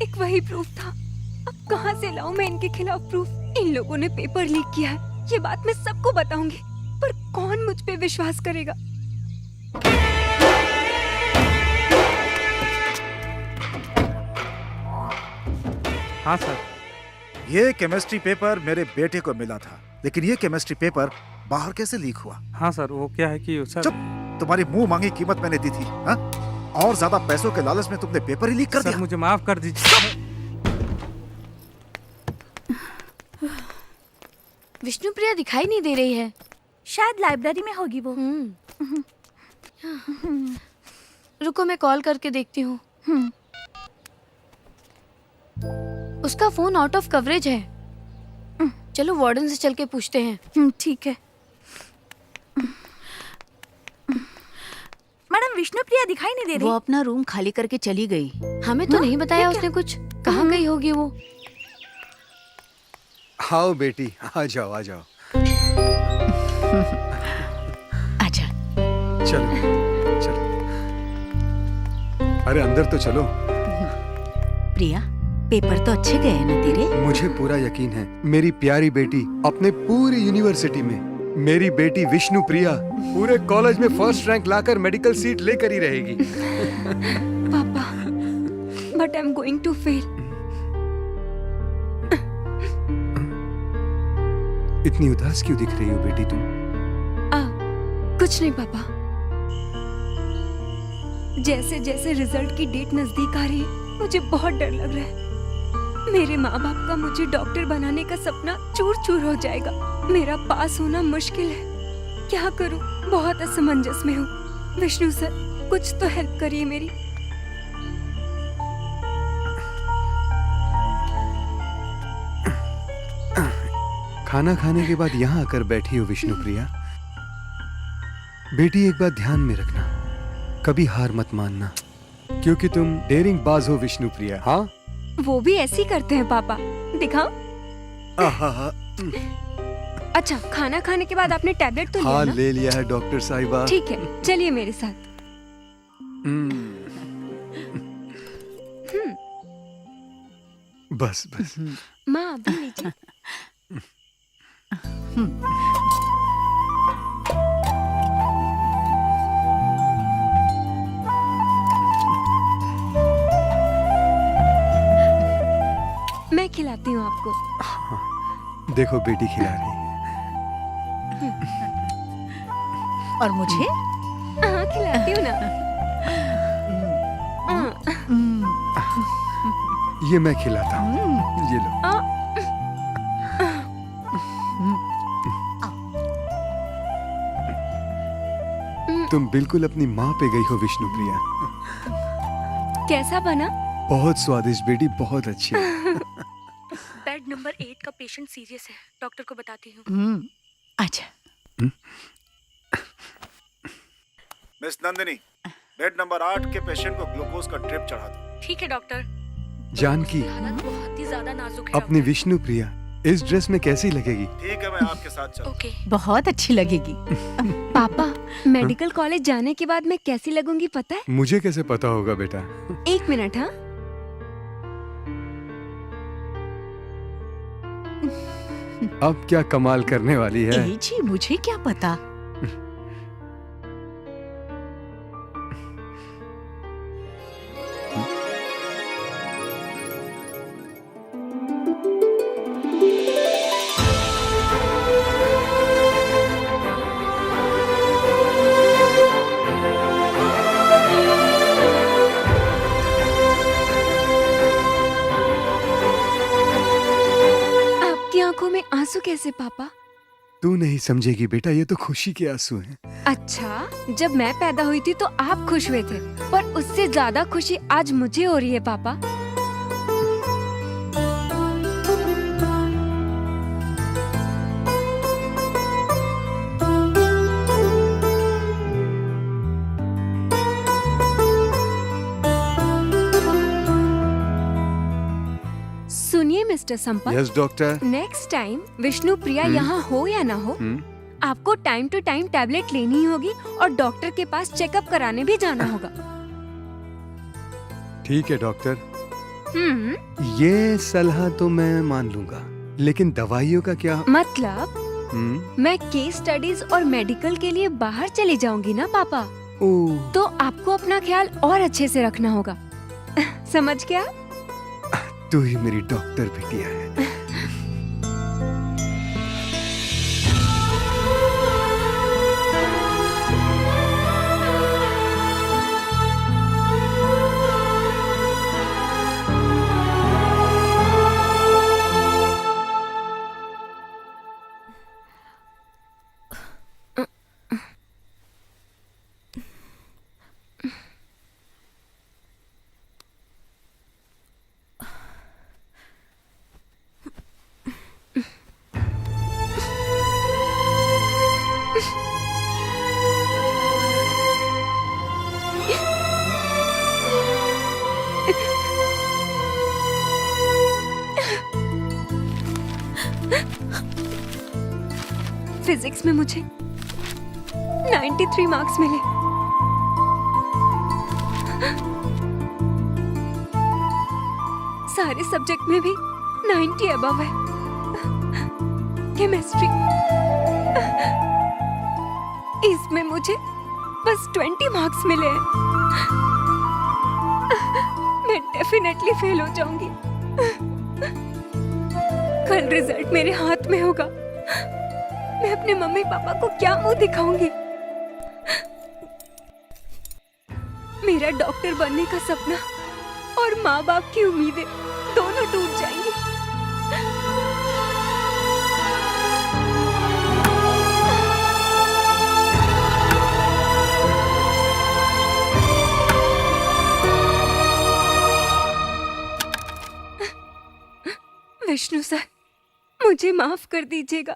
एक वही प्रूफ था। अब कहाँ से लाऊं मैं इनके खिलाफ प्रूफ? इन लोगों ने पेपर लीक किया है, ये बात मैं सबको बताऊंगी, पर कौन मुझ पे विश्वास करेगा? हाँ सर, ये केमिस्ट्री पेपर मेरे बेटे को मिला था, लेकिन ये केमिस्ट्री पेपर बाहर कैसे लीक हुआ? हाँ सर, वो क्या है कि सर। चुप, तुम्हारी मुंह मांगी कीमत मैंने दी थी। हाँ? और ज्यादा पैसों के लालच में तुमने पेपर ही लीक कर दिया। मुझे माफ कर दीजिए। विष्णु प्रिया दिखाई नहीं दे रही है। शायद लाइब्रेरी में होगी वो। रुको, मैं कॉल करके देखती हूँ। उसका फोन आउट ऑफ कवरेज है। चलो वार्डन से चल के पूछते हैं। ठीक है। मैडम, विष्णु प्रिया दिखाई नहीं दे रही। वो अपना रूम खाली करके चली गई। हमें तो नहीं बताया उसने कुछ। कहाँ गई होगी वो? आओ बेटी, आ जाओ आ जाओ। आजा। चलो चलो। अरे अंदर तो चलो। प्रिया, पेपर तो अच्छे गए ना तेरे? मुझे पूरा यकीन है मेरी प्यारी बेटी अपने पूरी यूनिवर्सिटी में, मेरी बेटी विष्णु प्रिया पूरे कॉलेज में फर्स्ट रैंक लाकर मेडिकल सीट लेकर ही रहेगी। पापा, but I am going to fail. इतनी उदास क्यों दिख रही हो बेटी तुम? कुछ नहीं पापा। जैसे जैसे रिजल्ट की डेट नजदीक आ रही है, मुझे बहुत डर लग रहा है। मेरे माँ बाप का मुझे डॉक्टर बनाने का सपना चूर चूर हो जाएगा। मेरा पास होना मुश्किल है। क्या करूं? बहुत असमंजस में हूँ। विष्णु सर, कुछ तो हेल्प करिए मेरी। खाना खाने के बाद यहाँ आकर बैठी हो विष्णु प्रिया। बेटी, एक बात ध्यान में रखना, कभी हार मत मानना, क्योंकि तुम डेयरिंग बाज हो विष्णु प्रिया। हाँ, वो भी ऐसे ही करते हैं पापा। दिखाओ। अच्छा, खाना खाने के बाद आपने टैबलेट तो लिया हाँ ना? ले लिया है डॉक्टर साहिबा। ठीक है, चलिए मेरे साथ। बस बस। माँ, अभी लीजिए। मैं खिलाती हूँ आपको। हाँ, देखो बेटी खिला रही है। और मुझे? हाँ, खिलाती हूँ ना। ये मैं खिलाता हूँ, ये लो। तुम बिल्कुल अपनी माँ पे गई हो विष्णु प्रिया। कैसा बना? बहुत स्वादिष्ट बेटी, बहुत अच्छी। बेड नंबर 8 का पेशेंट सीरियस है, डॉक्टर को बताती हूँ। अच्छा। मिस नंदिनी, बेड नंबर 8 के पेशेंट को ग्लूकोज का ड्रिप चढ़ा दो। ठीक है डॉक्टर। जानकी, हालत बहुत ही ज्यादा नाजुक है। अपनी विष्णु प्रिया इस ड्रेस में कैसी लगेगी? ठीक है, मैं आपके साथ चलता हूं। ओके। बहुत अच्छी लगेगी। पापा, मेडिकल कॉलेज जाने के बाद मैं कैसी लगूंगी पता है? मुझे कैसे पता होगा बेटा? 1 मिनट। हाँ, अब क्या कमाल करने वाली है। जी मुझे क्या पता। आपकी आंखों में आंसू कैसे पापा? तू नहीं समझेगी बेटा, ये तो खुशी के आंसू हैं। अच्छा, जब मैं पैदा हुई थी तो आप खुश हुए थे, पर उससे ज्यादा खुशी आज मुझे हो रही है पापा। सुनिए mister Sampat. Yes doctor. Next time Vishnu Priya यहाँ हो या ना हो, आपको टाइम टू टाइम टैबलेट लेनी ही होगी और डॉक्टर के पास चेकअप कराने भी जाना होगा। ठीक है डॉक्टर, ये सलाह तो मैं मान लूंगा, लेकिन दवाइयों का क्या? मतलब मैं केस स्टडीज और मेडिकल के लिए बाहर चली जाऊंगी ना पापा, तो आपको अपना ख्याल और अच्छे से रखना होगा। समझ गया? तू ही मेरी डॉक्टर बिटिया है। फिजिक्स में मुझे 93 मार्क्स मिले। सारे सब्जेक्ट में भी 90 अबव है। केमिस्ट्री, इसमें मुझे बस 20 मार्क्स मिले हैं। मैं डेफिनेटली फेल हो जाऊंगी। कल रिजल्ट मेरे हाथ में होगा। मैं अपने मम्मी पापा को क्या मुंह दिखाऊंगी? मेरा डॉक्टर बनने का सपना और माँ बाप की उम्मीदें दोनों टूट जाएंगी। विष्णु सर, मुझे माफ कर दीजिएगा।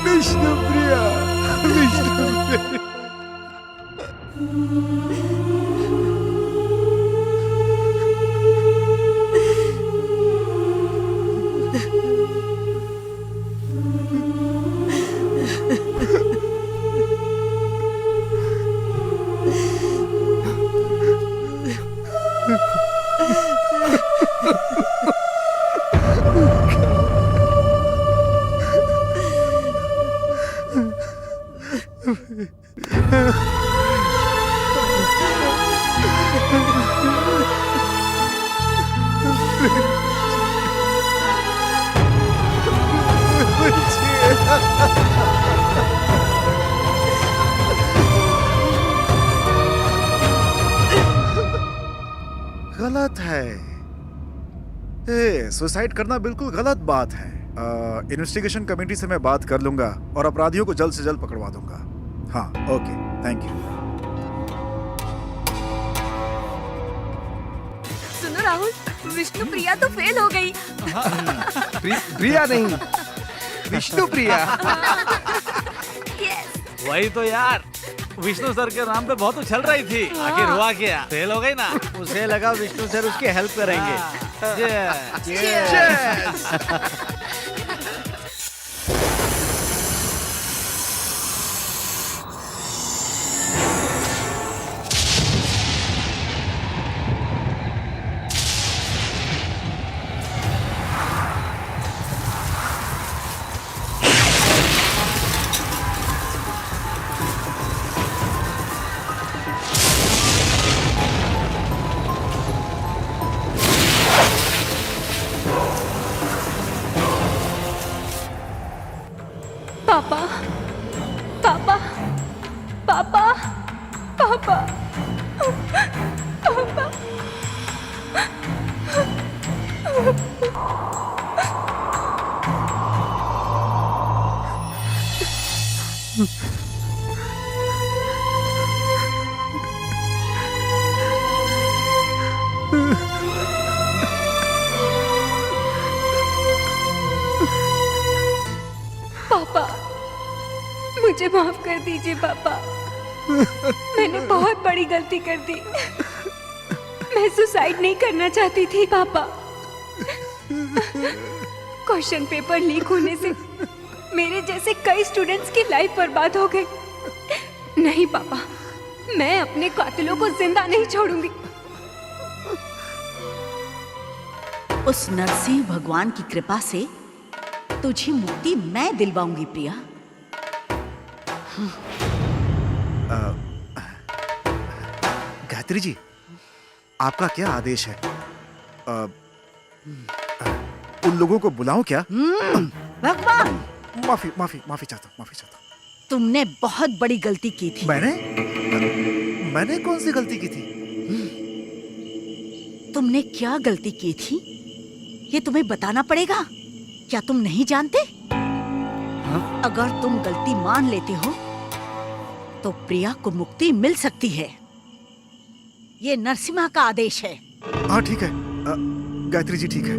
विष्णु प्रिया, विष्णु प्रिया। गलत है। सुसाइड करना बिल्कुल गलत बात है। इन्वेस्टिगेशन कमेटी से मैं बात कर लूंगा और अपराधियों को जल्द से जल्द पकड़वा दूंगा। हाँ, ओके, थैंक यू। सुनो राहुल, विष्णु प्रिया तो फेल हो गई। प्रिया नहीं, विष्णु प्रिया। वही तो यार, विष्णु सर के नाम पे बहुत उछल रही थी, आखिर हुआ क्या? फेल हो गई ना। उसे लगा विष्णु सर उसकी हेल्प करेंगे। पापा, पापा, पापा, पापा, पापा। पापा, मुझे माफ कर दीजिए पापा। मैंने बहुत बड़ी गलती कर दी। मैं सुसाइड नहीं करना चाहती थी पापा। क्वेश्चन पेपर लीक होने से मेरे जैसे कई स्टूडेंट्स की लाइफ बर्बाद हो गई। नहीं पापा, मैं अपने कातिलों को जिंदा नहीं छोड़ूंगी। उस नरसिंह भगवान की कृपा से तुझे मुक्ति मैं दिलवाऊंगी प्रिया। गायत्री जी, आपका क्या आदेश है? उन लोगों को बुलाऊं क्या? भगवान, माफी माफी माफी चाहता हूँ, माफी चाहता हूँ। तुमने बहुत बड़ी गलती की थी। मैंने कौन सी गलती की थी? तुमने क्या गलती की थी ये तुम्हें बताना पड़ेगा। क्या तुम नहीं जानते? अगर तुम गलती मान लेते हो तो प्रिया को मुक्ति मिल सकती है। ये नरसिम्हा का आदेश है। हाँ ठीक है गायत्री जी, ठीक है।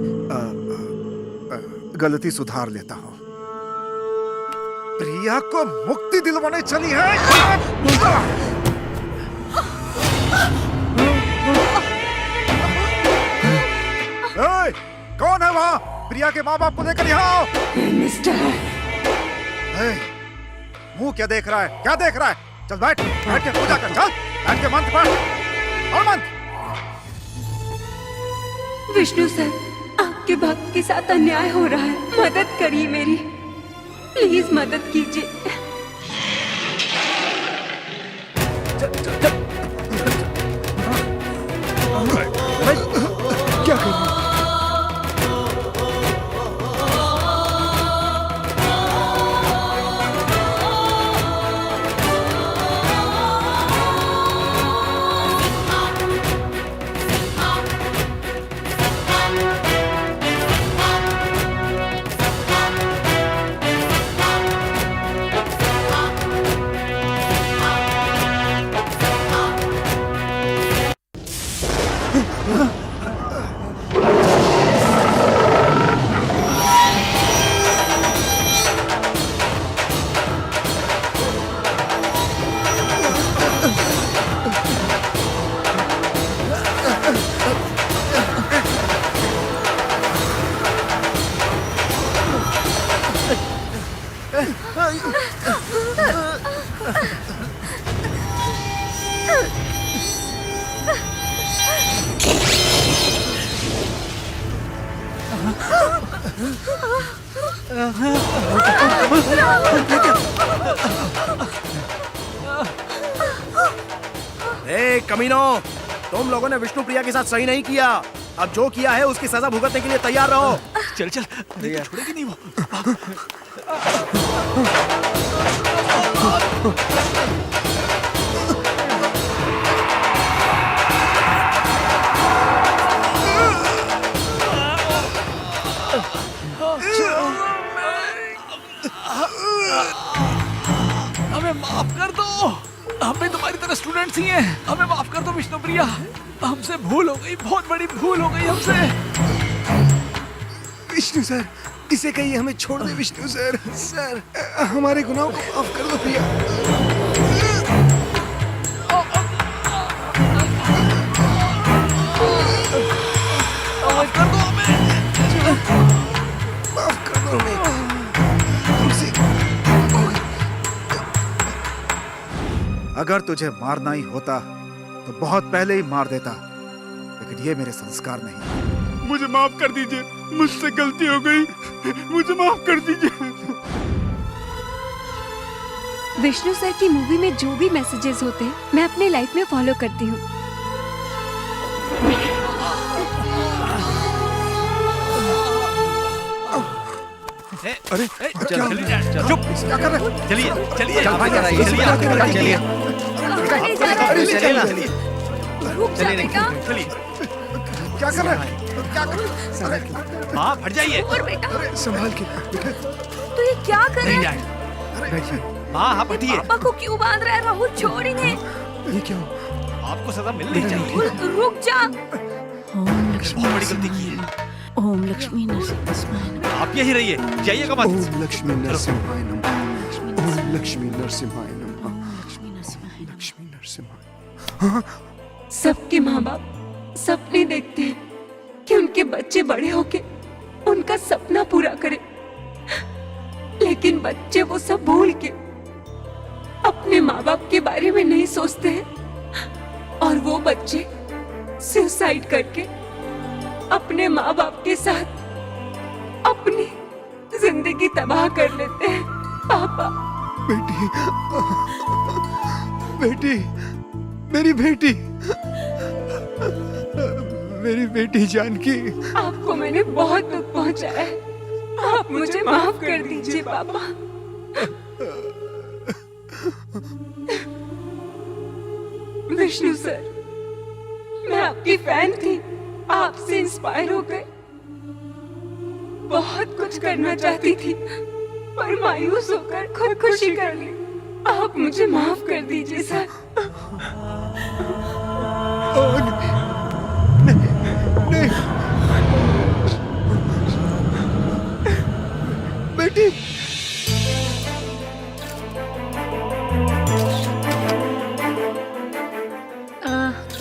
गलती सुधार लेता हूँ। प्रिया को मुक्ति दिलवाने चली है। कौन है वहाँ? प्रिया के माँ बाप को लेकर यहाँ आओ। मिस्टर, मुंह क्या देख रहा है? क्या देख रहा है? चल बैठ, बैठ के पूजा कर। चल बैठ के मंत्र पढ़ और मंत्र। विष्णु सर, आपके भक्त के साथ अन्याय हो रहा है। मदद करिए मेरी, प्लीज मदद कीजिए। क्या कर रहे? कमीनो, तुम लोगों ने विष्णु प्रिया के साथ सही नहीं किया। अब जो किया है उसकी सजा भुगतने के लिए तैयार रहो। चल चल, नहीं तो छोड़ेगी नहीं वो। हमें माफ कर दो, हम भी तुम्हारी तरह स्टूडेंट्स ही हैं। हमें माफ कर दो विष्णुप्रिया, हमसे भूल हो गई, बहुत बड़ी भूल हो गई हमसे। विष्णु सर, इसे कहिए हमें छोड़ दे विष्णु सर। सर, हमारे गुनाहों को माफ कर दो प्रिया। माफ कर दो हमें, माफ कर दो हमें। अगर तुझे मारना ही होता तो बहुत पहले ही मार देता, लेकिन ये मेरे संस्कार नहीं। मुझे माफ कर दीजिए, मुझसे गलती हो गई, मुझे माफ कर दीजिए। विष्णु सर की मूवी में जो भी मैसेजेस होते हैं मैं अपने लाइफ में फॉलो करती हूँ। अरे चलिए, चुप, क्या कर रहे हो? चलिए चलिए, चलिए चलिए, रुक जा बेटा। चलिए। क्या कर रहे हो? क्या कर रहे हो? माँ हट जाइए। और बेटा संभाल के बेटा। तू ये क्या कर रहा नहीं है? जाए। माँ आप हटिए। पापा को क्यों बांध रहा है? राहुल छोड़ इन्हें। ये क्या हो? आपको सजा मिलनी चाहिए। रुक जा। ओम लक्ष्मी बहुत बड़ी गलती की है। ओम लक्ष्मी नरसिंहाय नमः। आप यहीं रहिए, जाइएगा मत। ओम लक्ष्मी नरसिंहाय नमः। ओम लक्ष्मी नरसिंहाय नमः। लक्ष्मी नरसिंहाय नमः। लक्ष्मी नरसिंहाय। सबके माँ बाप सपने देखते हैं कि उनके बच्चे बड़े होके उनका सपना पूरा करें, लेकिन बच्चे वो सब भूल के अपने माँ बाप के बारे में नहीं सोचते हैं और वो बच्चे सुसाइड करके अपने माँ बाप के साथ अपनी जिंदगी तबाह कर लेते हैं। पापा, बेटी, बेटी, मेरी बेटी, मेरी बेटी जानकी। आपको मैंने बहुत दुख पहुंचाया है, आप मुझे माफ कर दीजिए पापा। विष्णु सर, मैं आपकी फैन थी, आपसे इंस्पायर हो गए। बहुत कुछ करना चाहती थी पर मायूस होकर खुदकुशी कर ली। आप मुझे माफ कर दीजिए सर। नहीं, बेटी।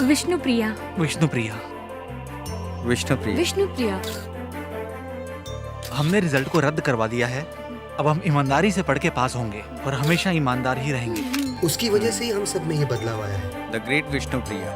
विष्णुप्रिया। विष्णुप्रिया, विष्णुप्रिया, विष्णुप्रिया, हमने रिजल्ट को रद्द करवा दिया है। अब हम ईमानदारी से पढ़ के पास होंगे और हमेशा ईमानदार ही रहेंगे। उसकी वजह से ही हम सब में ये बदलाव आया है। The great Vishnupriya.